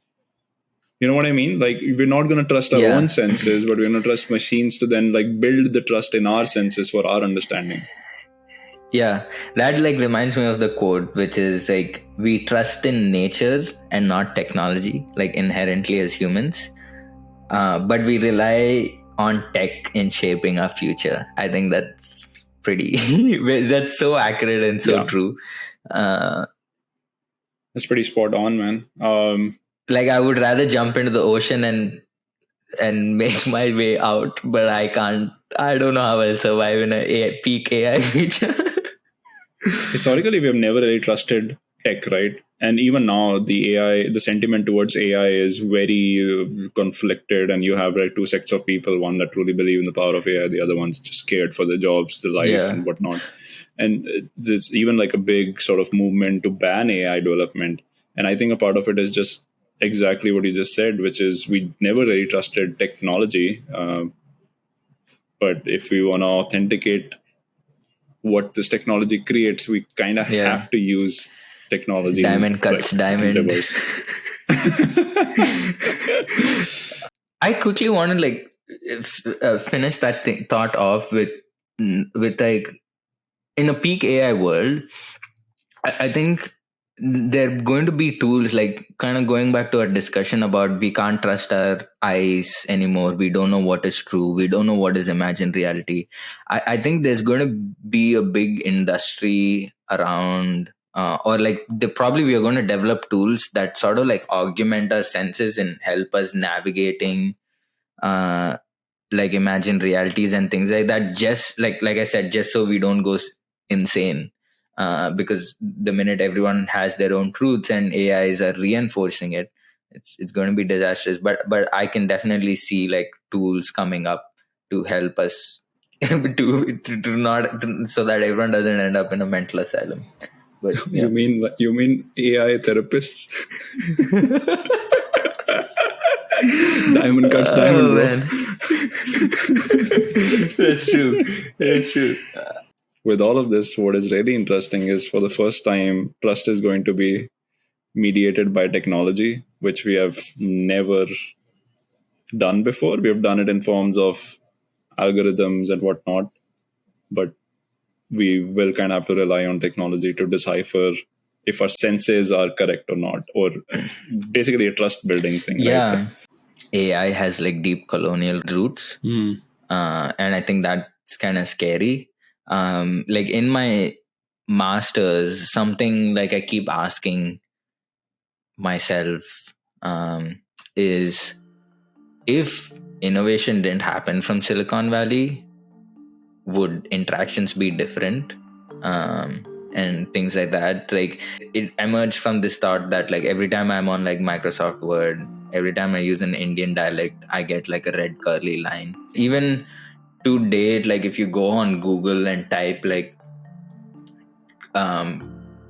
You know what I mean? Like, we're not going to trust our own Yeah. senses, but we're going to trust machines to then like build the trust in our senses for our understanding. Yeah, that like reminds me of the quote, which is like, we trust in nature and not technology, like inherently as humans, but we rely on tech in shaping our future. I think that's pretty that's so accurate and so Yeah, true. uh, that's pretty spot on, man. like, I would rather jump into the ocean and make my way out, but I can't. I don't know how I'll survive in a peak AI future. Historically, we have never really trusted tech, right? And even now, the sentiment towards AI is very conflicted, and you have like two sects of people: one that truly believe in the power of AI, the other one's just scared for their jobs, their life, Yeah. and whatnot. And there's even like a big sort of movement to ban AI development. And I think a part of it is just exactly what you just said, which is we never really trusted technology. But if we want to authenticate what this technology creates, we kind of Yeah. have to use technology Diamond cuts like diamond. endeavors. I quickly want to like finish that thought off with like, in a peak AI world, I think there are going to be tools like, kind of going back to our discussion about we can't trust our eyes anymore. We don't know what is true. We don't know what is imagined reality. I think there's going to be a big industry around, or like probably we are going to develop tools that sort of like augment our senses and help us navigating uh, like imagined realities and things like that, just like I said, just so we don't go insane, because the minute everyone has their own truths and AIs are reinforcing it, it's going to be disastrous. But I can definitely see like tools coming up to help us to not so that everyone doesn't end up in a mental asylum. But yeah. You mean AI therapists? Diamond cuts diamond, bro. Man. That's true. That's true. With all of this, what is really interesting is, for the first time, trust is going to be mediated by technology, which we have never done before. We have done it in forms of algorithms and whatnot, but we will kind of have to rely on technology to decipher if our senses are correct or not, or basically a trust building thing, Yeah. right? AI has like deep colonial roots, and I think that's kind of scary. Like in my masters, something like I keep asking myself is, if innovation didn't happen from Silicon Valley, would interactions be different? And things like that. Like, it emerged from this thought that like every time I'm on like Microsoft Word, every time I use an Indian dialect, I get like a red curly line. Even to date, like if you go on Google and type like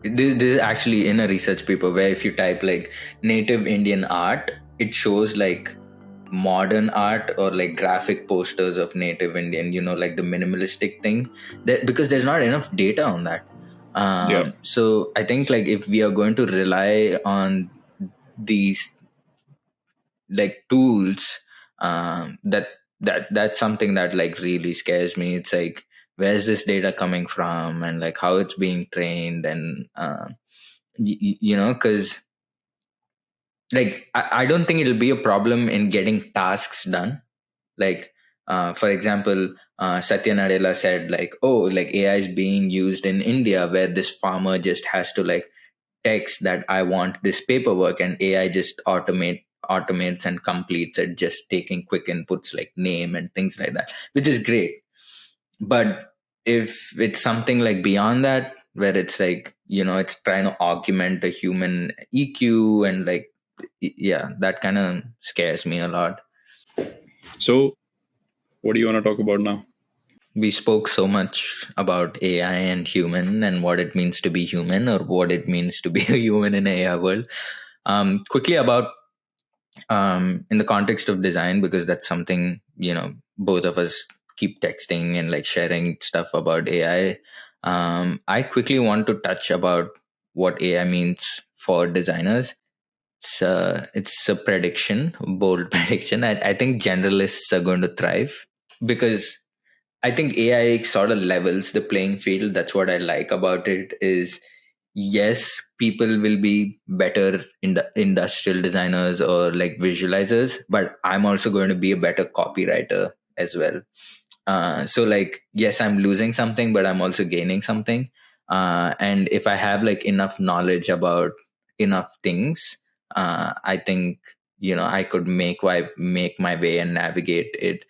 this is actually in a research paper where if you type like native Indian art, it shows like modern art or like graphic posters of native Indian, like the minimalistic thing, because there's not enough data on that. Yeah. So I think like if we are going to rely on these like tools, that's something that like really scares me. It's like, where's this data coming from, and like how it's being trained, and because like I don't think it'll be a problem in getting tasks done. Like, for example, Satya Nadella said like, oh, like AI is being used in India where this farmer just has to like text that I want this paperwork, and AI just automates and completes it, just taking quick inputs like name and things like that, which is great. But if it's something like beyond that, where it's like, it's trying to augment a human EQ, and like, yeah, that kind of scares me a lot. So, what do you want to talk about now? We spoke so much about AI and human and what it means to be human, or what it means to be a human in an AI world. Quickly about in the context of design, because that's something, both of us keep texting and like sharing stuff about AI. I quickly want to touch about what AI means for designers. It's a prediction, bold prediction. I think generalists are going to thrive, because I think AI sort of levels the playing field. That's what I like about it. Is, yes, people will be better in the industrial designers or like visualizers, but I'm also going to be a better copywriter as well. So like, yes, I'm losing something, but I'm also gaining something. And if I have like enough knowledge about enough things, I think, I could make my way and navigate it.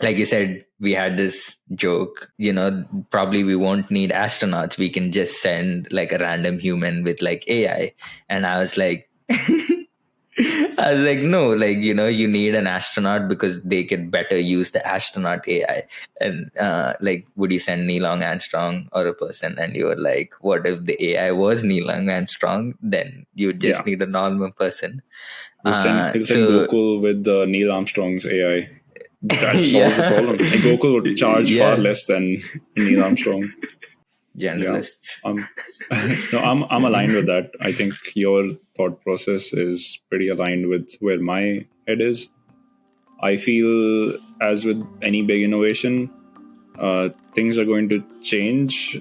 Like you said, we had this joke, probably we won't need astronauts. We can just send like a random human with like AI. And I was like, no, like, you need an astronaut because they could better use the astronaut AI. And like, would you send Neil Armstrong or a person? And you were like, what if the AI was Neil Armstrong? Then you just Yeah. need a normal person. He'll send So Gokul with Neil Armstrong's AI. that solves the Yeah. problem. And Gokul would charge far Yeah. less than Neil Armstrong. Yeah. Generalists. Um, no, I'm aligned with that. I think your thought process is pretty aligned with where my head is. I feel, as with any big innovation, things are going to change.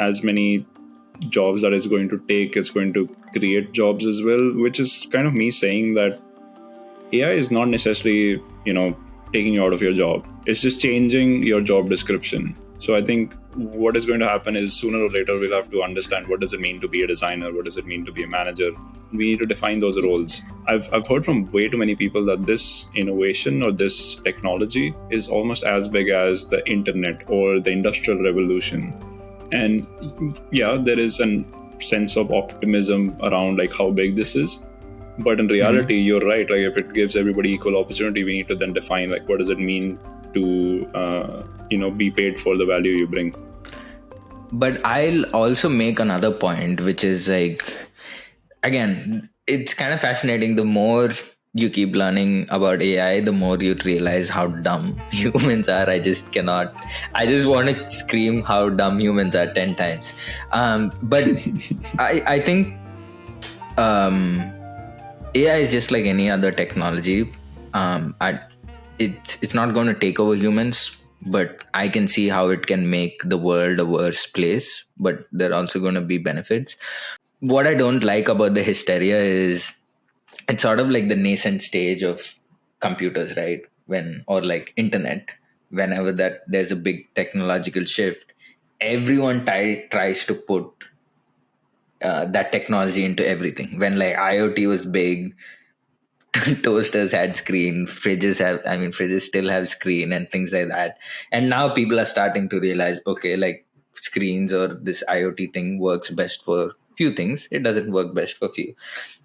As many jobs that it's going to take, it's going to create jobs as well, which is kind of me saying that AI is not necessarily, taking you out of your job. It's just changing your job description. So I think what is going to happen is sooner or later we'll have to understand what does it mean to be a designer, what does it mean to be a manager. We need to define those roles. I've heard from way too many people that this innovation or this technology is almost as big as the internet or the industrial revolution. And yeah, there is a sense of optimism around like how big this is, but in reality, you're right. Like if it gives everybody equal opportunity, we need to then define like what does it mean to be paid for the value you bring. But I'll also make another point, which is like, again, it's kind of fascinating. The more you keep learning about AI, the more you realize how dumb humans are. I just cannot. I just want to scream how dumb humans are 10 times. But I think AI is just like any other technology. It's not going to take over humans, but I can see how it can make the world a worse place. But there are also going to be benefits. What I don't like about the hysteria is it's sort of like the nascent stage of computers, right? Or like internet, whenever that there's a big technological shift, everyone tries to put that technology into everything. When like IoT was big, toasters had screen, fridges still have screen and things like that. And now people are starting to realize, okay, like screens or this IoT thing works best for few things. It doesn't work best for few.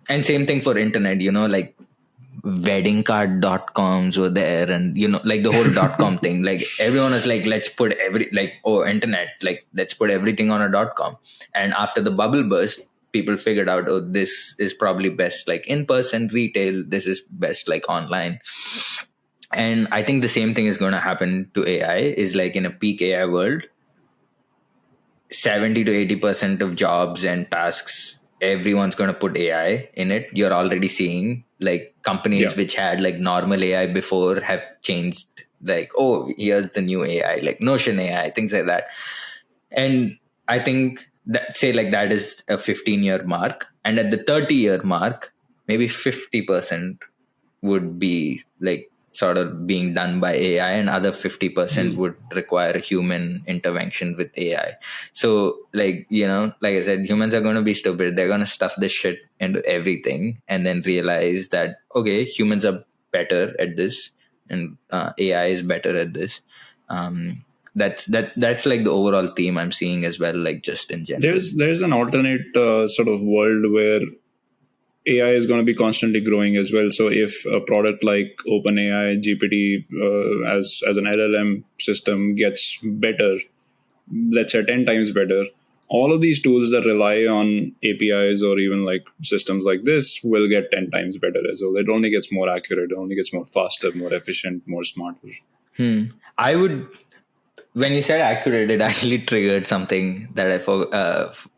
And same thing for internet, like weddingcard.coms were there, and like the whole .com thing. Like everyone was like, let's put internet, like let's put everything on a .com. And after the bubble burst, people figured out, oh, this is probably best like in person retail, this is best like online. And I think the same thing is going to happen to AI. Is like in a peak AI world, 70 to 80% of jobs and tasks, everyone's going to put AI in it. You're already seeing like companies which had like normal AI before have changed, like, oh, here's the new AI, like Notion AI, things like that. And I think that, say like that is a 15-year mark, and at the 30-year mark, maybe 50% would be like sort of being done by AI, and other 50% would require human intervention with AI. So like, like I said, humans are going to be stupid. They're going to stuff this shit into everything and then realize that, okay, humans are better at this and AI is better at this. That's like the overall theme I'm seeing as well, like just in general. There's an alternate sort of world where AI is going to be constantly growing as well. So if a product like OpenAI, GPT, as an LLM system gets better, let's say 10 times better, all of these tools that rely on APIs or even like systems like this will get 10 times better as well. It only gets more accurate, it only gets more faster, more efficient, more smarter. I would, when you said accurate, it actually triggered something that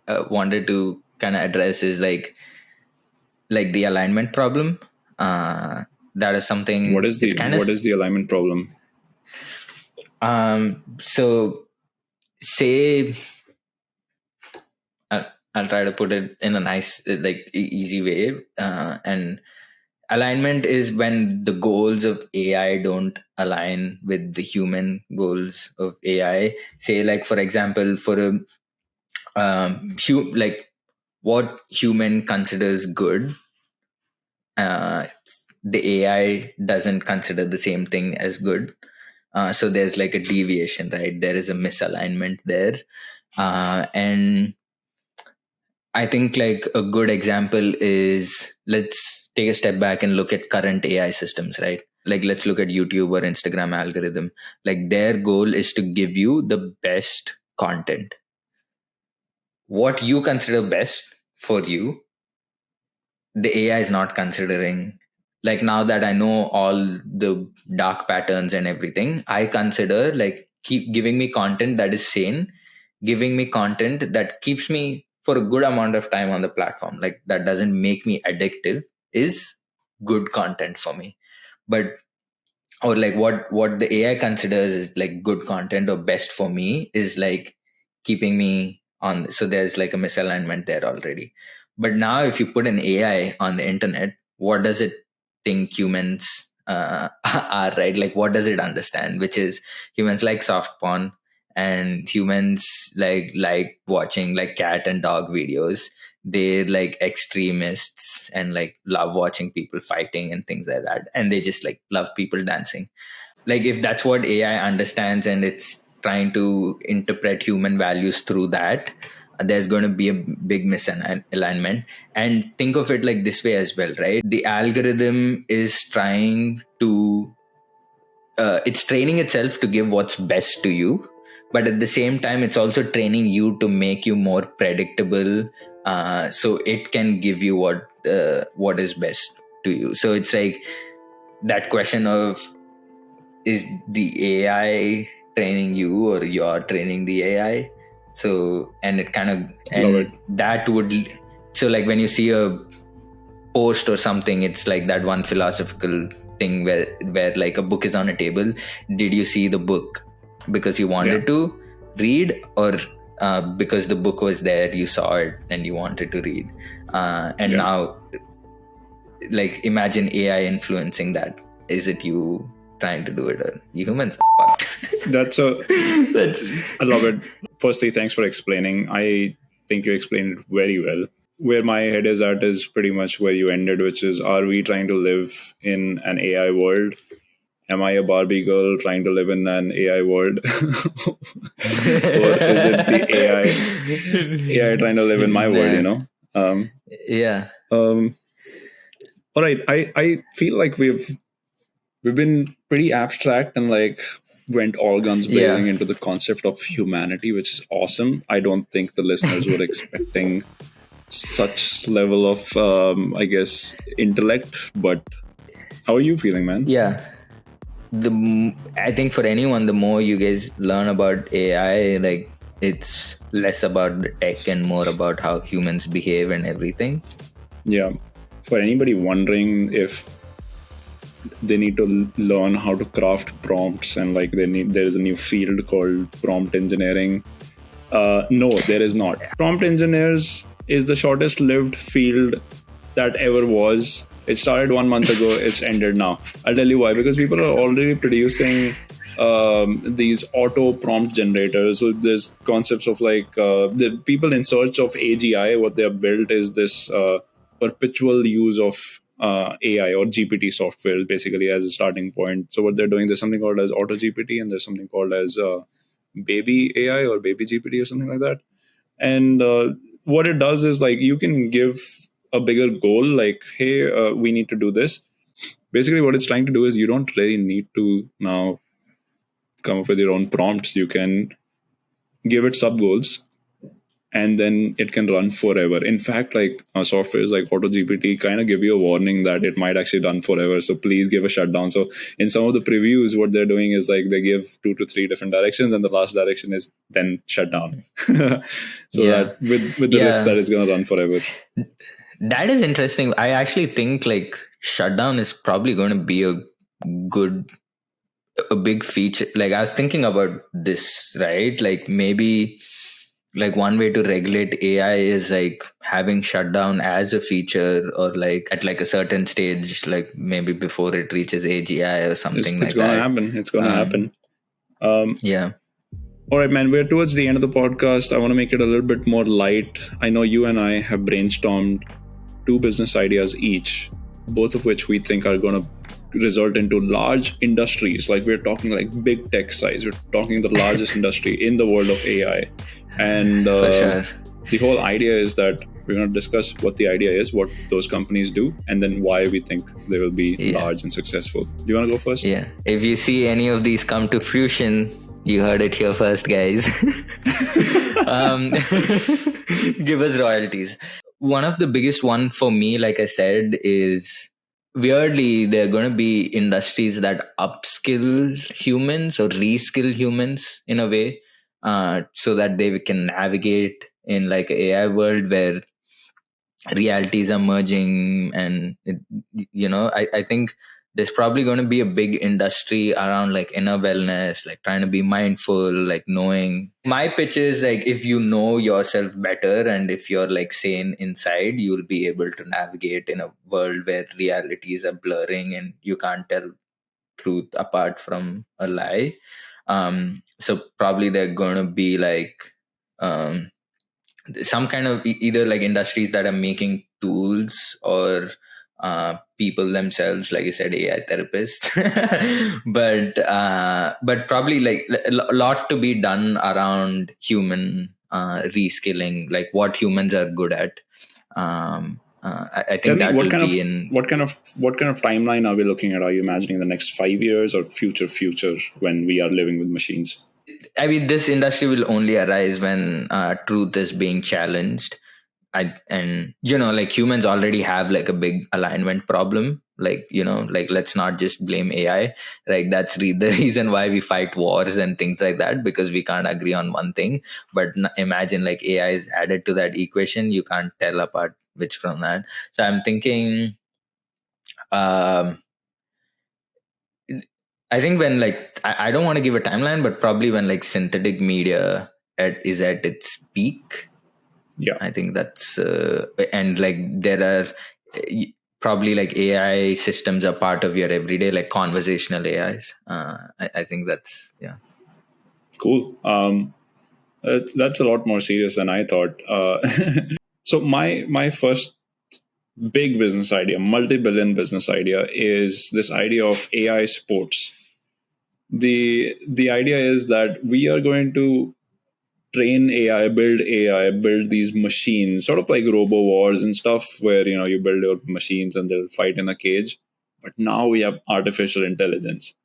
I wanted to kind of address, is like the alignment problem. That is something. What is the alignment problem? So say, I'll try to put it in a nice, like easy way. And alignment is when the goals of AI don't align with the human goals of AI. Say, like for example, for a like what human considers good, the AI doesn't consider the same thing as good. So there's like a deviation, right? There is a misalignment there. And I think like a good example is, let's take a step back and look at current AI systems, right? Like let's look at YouTube or Instagram algorithm. Like their goal is to give you the best content. What you consider best for you, the AI is not considering like now that I know all the dark patterns and everything, I consider like keep giving me content that is sane, giving me content that keeps me for a good amount of time on the platform, like that doesn't make me addictive, is good content for me. But or like what the AI considers is like good content or best for me is like keeping me on. So there's like a misalignment there already. But now if you put an AI on the internet, what does it think humans are, right? Like what does it understand? Which is humans like soft porn, and humans like watching like cat and dog videos. They're like extremists and like love watching people fighting and things like that, and they just like love people dancing. Like if that's what AI understands and it's trying to interpret human values through that, there's going to be a big misalignment. And think of it like this way as well, right? The algorithm is trying to it's training itself to give what's best to you, but at the same time it's also training you to make you more predictable, so it can give you what is best to you. So it's like that question of, is the AI training you or you're training the AI? So, and it kind of, and that would, so like when you see a post or something, it's like that one philosophical thing where like a book is on a table. Did you see the book because you wanted to read, or because the book was there, you saw it and you wanted to read? Now, like imagine AI influencing that. Is it you trying to do it, or humans are fucked? That's I love it. Firstly, thanks for explaining. I think you explained it very well. Where my head is at is pretty much where you ended, which is, are we trying to live in an AI world? Am I a Barbie girl trying to live in an AI world? Or is it the AI trying to live in my world, you know? All right. I feel like we've been pretty abstract and like went all guns blazing into the concept of humanity, which is awesome. I don't think the listeners were expecting such level of I guess intellect, but how are you feeling, man? I think for anyone, the more you guys learn about AI, like it's less about the tech and more about how humans behave and everything. For anybody wondering if they need to learn how to craft prompts and like there's a new field called prompt engineering, no, there is not. Prompt engineers is the shortest lived field that ever was. It started 1 month ago. It's ended now. I'll tell you why. Because people are already producing these auto prompt generators. So there's concepts of like the people in search of AGI. What they have built is this perpetual use of AI or GPT software, basically, as a starting point. So what they're doing, there's something called as auto GPT, and there's something called as baby AI or baby GPT or something like that. And what it does is like you can give a bigger goal, like, hey, we need to do this. Basically, what it's trying to do is you don't really need to now come up with your own prompts. You can give it sub goals, and then it can run forever. In fact, like softwares like AutoGPT kind of give you a warning that it might actually run forever. So please give a shutdown. So in some of the previews, what they're doing is like they give 2 to 3 different directions, and the last direction is then shut down. That with the risk that it's going to run forever. That is interesting. I actually think like shutdown is probably going to be a big feature. Like I was thinking about this, right? Like maybe like one way to regulate AI is like having shutdown as a feature, or like at like a certain stage, like maybe before it reaches AGI or something it's gonna happen. It's going to happen. All right, man, we're towards the end of the podcast. I want to make it a little bit more light. I know you and I have brainstormed 2 business ideas each, both of which we think are going to result into large industries. Like we're talking like big tech size. We're talking the largest industry in the world of AI. And the whole idea is that we're going to discuss what the idea is, what those companies do, and then why we think they will be large and successful. Do you want to go first? Yeah. If you see any of these come to fruition, you heard it here first, guys. Give us royalties. One of the biggest one for me, like I said, is weirdly, there are going to be industries that upskill humans or reskill humans in a way, so that they can navigate in like a AI world where realities are merging. And I think there's probably going to be a big industry around like inner wellness, like trying to be mindful, like knowing. My pitch is like, if you know yourself better and if you're like sane inside, you'll be able to navigate in a world where realities are blurring and you can't tell truth apart from a lie. So probably they're going to be like, um some kind of either like industries that are making tools, or people themselves, like you said, AI therapists. But probably like a lot to be done around human reskilling, like what humans are good at. I Tell think me, that will be in. what kind of timeline are we looking at? Are you imagining the next 5 years or future when we are living with machines? I mean, this industry will only arise when truth is being challenged. And like humans already have like a big alignment problem. Like, like let's not just blame AI. Like that's the reason why we fight wars and things like that, because we can't agree on one thing. But imagine like AI is added to that equation, you can't tell apart which from that. So I'm thinking, um, I think when like I don't want to give a timeline, but probably when like synthetic media is at its peak. Yeah. I think that's and like there are probably like AI systems are part of your everyday, like conversational AIs. I think that's, yeah. Cool. That's a lot more serious than I thought. So my first big business idea, multi-billion business idea, is this idea of AI sports. The idea is that we are going to train AI, build these machines, sort of like robo wars and stuff, where you build your machines and they'll fight in a cage. But now we have artificial intelligence.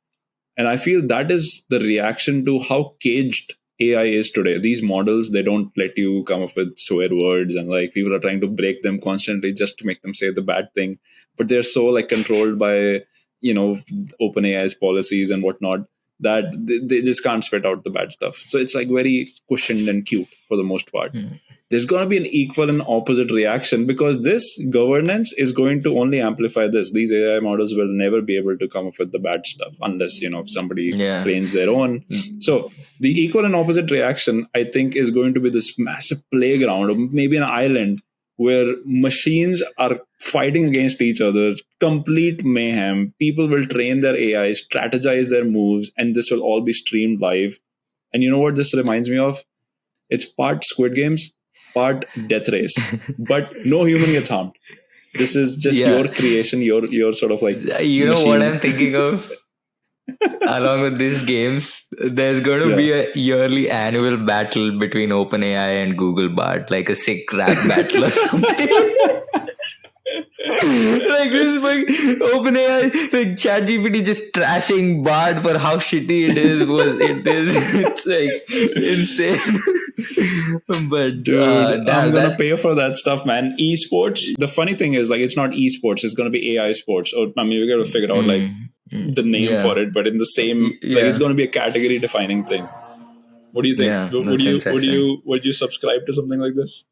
And I feel that is the reaction to how caged AI is today. These models, they don't let you come up with swear words, and like people are trying to break them constantly just to make them say the bad thing. But they're so like controlled by, OpenAI's policies and whatnot, that they just can't spit out the bad stuff. So it's like very cushioned and cute for the most part. Mm. There's going to be an equal and opposite reaction, because this governance is going to only amplify this. These AI models will never be able to come up with the bad stuff unless somebody Yeah. trains their own. So the equal and opposite reaction, I think, is going to be this massive playground, or maybe an island, where machines are fighting against each other, complete mayhem. People will train their AI, strategize their moves, and this will all be streamed live. And you know what this reminds me of? It's part Squid Games, part Death Race, but no human gets harmed. This is just Yeah. your creation, your sort of like You know what machine. I'm thinking of? Along with these games, there's going to be a yearly annual battle between OpenAI and Google Bard, like a sick rap battle or something. Like this is like OpenAI, like ChatGPT just trashing Bard for how shitty it is. It's like insane. But Dude, I'm damn gonna that. pay for that stuff, man. Esports. The funny thing is, like, it's not esports. It's gonna be AI sports. Or I mean, we gotta figure out like the name Yeah, for it. But in the same, like, it's yeah, gonna be a category defining thing. What do you think? yeah. That's interesting. Would you subscribe to something like this?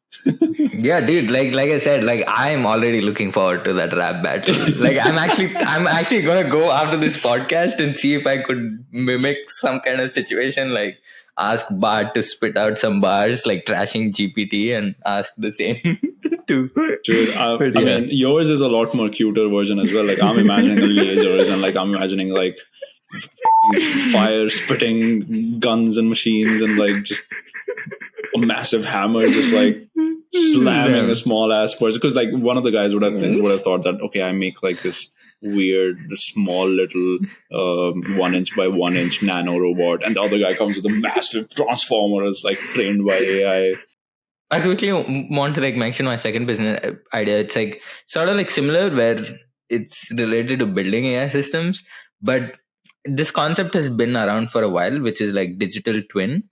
Yeah, dude. Like I said, like I'm already looking forward to that rap battle. Like I'm actually gonna go after this podcast and see if I could mimic some kind of situation. Like ask Bart to spit out some bars, like trashing GPT, and ask the same to. Dude, But I yeah, mean, yours is a lot more cuter version as well. Like, I'm imagining lasers, and like I'm imagining like fire spitting guns and machines, and like just a massive hammer just like slamming a small ass person. Because like one of the guys would have thought that, okay, I make like this weird small little 1 inch by 1 inch nano robot, and the other guy comes with a massive transformer is like trained by AI. I quickly want to like mention my second business idea. It's like sort of like similar, where it's related to building AI systems, but this concept has been around for a while, which is like digital twin.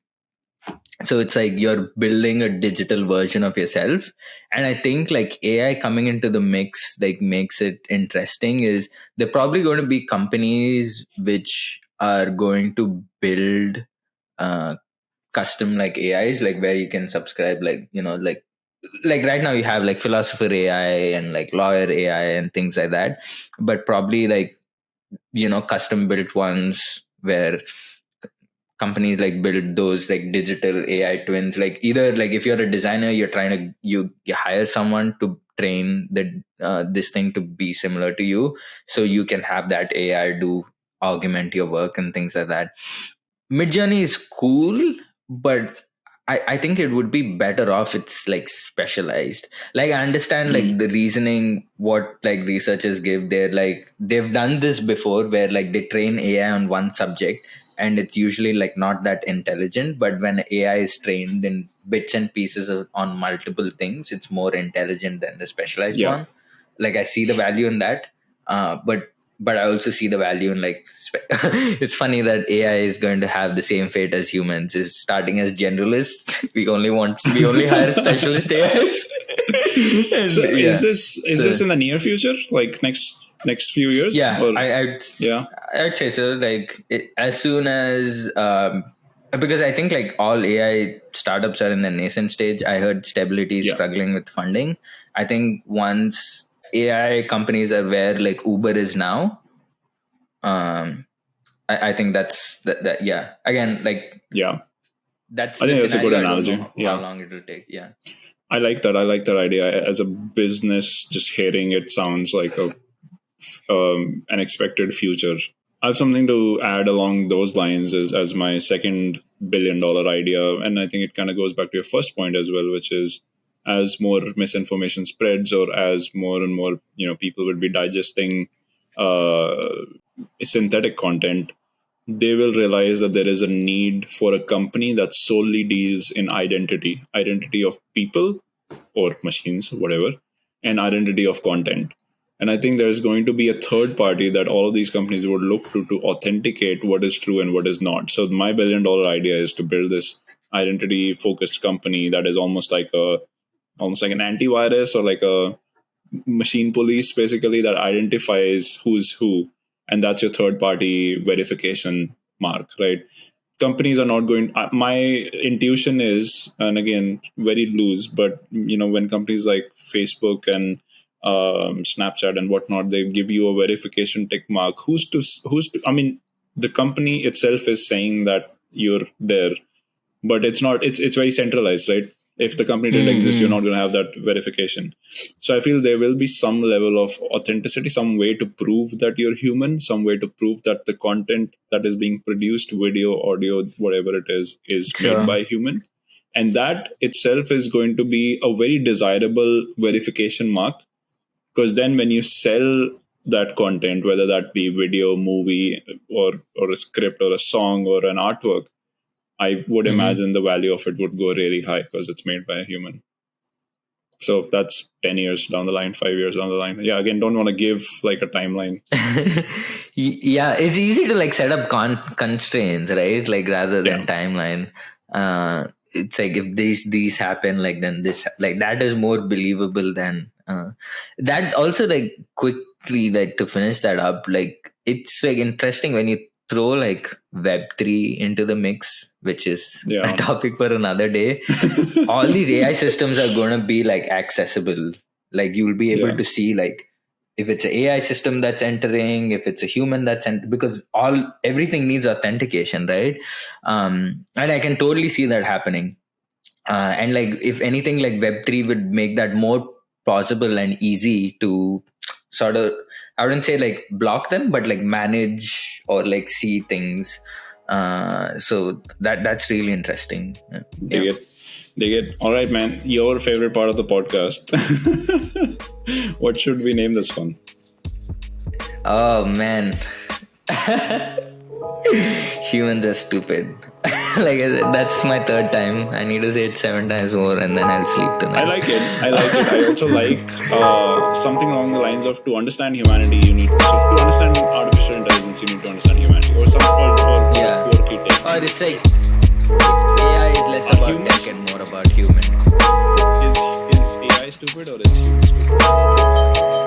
So it's like you're building a digital version of yourself. And I think like AI coming into the mix like makes it interesting is they're probably going to be companies which are going to build uh, custom like AIs, like where you can subscribe, like, you know, like right now you have like philosopher AI and like lawyer AI and things like that. But probably like, you know, custom built ones where companies like build those like digital AI twins. Like either like if you're a designer, you're trying to you hire someone to train the this thing to be similar to you, so you can have that AI do augment your work and things like that. Midjourney is cool, but I think it would be better off it's like specialized. Like I understand like Mm. the reasoning what like researchers give. They're like they've done this before where like they train AI on one subject and it's usually like not that intelligent. But when AI is trained in bits and pieces on multiple things, it's more intelligent than the specialized Yeah. one. Like I see the value in that, but I also see the value in like it's funny that AI is going to have the same fate as humans. Is starting as generalists. We only hire specialist AIs. So And yeah, is so this in the near future, like next few years, yeah, or yeah, I'd say so. Like as soon as because I think like all AI startups are in the nascent stage. I heard Stability is yeah, struggling with funding. I think once AI companies are where like Uber is now, um, I think that. Yeah, again, like yeah? that's I the think that's a good scenario. I don't know analogy. how Yeah, long it will take. Yeah. I like that. I like that idea. As a business, just hearing it sounds like a unexpected future. I have something to add along those lines as my second $1 billion idea, and I think it kind of goes back to your first point as well, which is as more misinformation spreads, or as more and more people would be digesting uh, synthetic content, they will realize that there is a need for a company that solely deals in identity of people or machines, whatever, and identity of content. And I think there's going to be a third party that all of these companies would look to authenticate what is true and what is not. So my $1 billion idea is to build this identity focused company that is almost like an antivirus, or like a machine police, basically, that identifies who's who, and that's your third party verification mark, right? Companies are not going, my intuition is, and again very loose, but when companies like Facebook and Snapchat and whatnot, they give you a verification tick mark. Who's to, I mean, the company itself is saying that you're there, but it's not, it's very centralized, right? If the company didn't exist, you're Mm-hmm. not going to have that verification. So I feel there will be some level of authenticity, some way to prove that you're human, some way to prove that the content that is being produced, video, audio, whatever it is made Sure. by human. And that itself is going to be a very desirable verification mark, because then when you sell that content, whether that be video, movie, or a script, or a song, or an artwork, I would Mm-hmm. imagine the value of it would go really high because it's made by a human. So that's 10 years down the line, 5 years down the line. Yeah, again, don't want to give like a timeline. Yeah, it's easy to like set up constraints, right? Like rather Yeah, than timeline. It's like if these happen, like then this, like that is more believable than that. Also, like quickly, like to finish that up, like it's like interesting when you throw like Web3 into the mix, which is a yeah. topic for another day. All these AI systems are going to be like accessible. Like you'll be able Yeah, to see like if it's an AI system that's entering, if it's a human because everything needs authentication, right? And I can totally see that happening. And like if anything, like Web3 would make that more plausible and easy to sort of, I wouldn't say like block them, but like manage or like see things. So that's really interesting. dig Yeah. it. Dig it. All right, man. Your favorite part of the podcast. What should we name this one? Oh man. Humans are stupid. Like I said, that's my third time. I need to say it 7 times more and then I'll sleep I tonight. like it. I like it. I also like something along the lines of, to understand humanity, you need, so to understand artificial intelligence, you need to understand humanity, or some or Yeah. quirky take Or on it, it's like right? AI is less Are about humans tech and more about human. is AI stupid or is human stupid?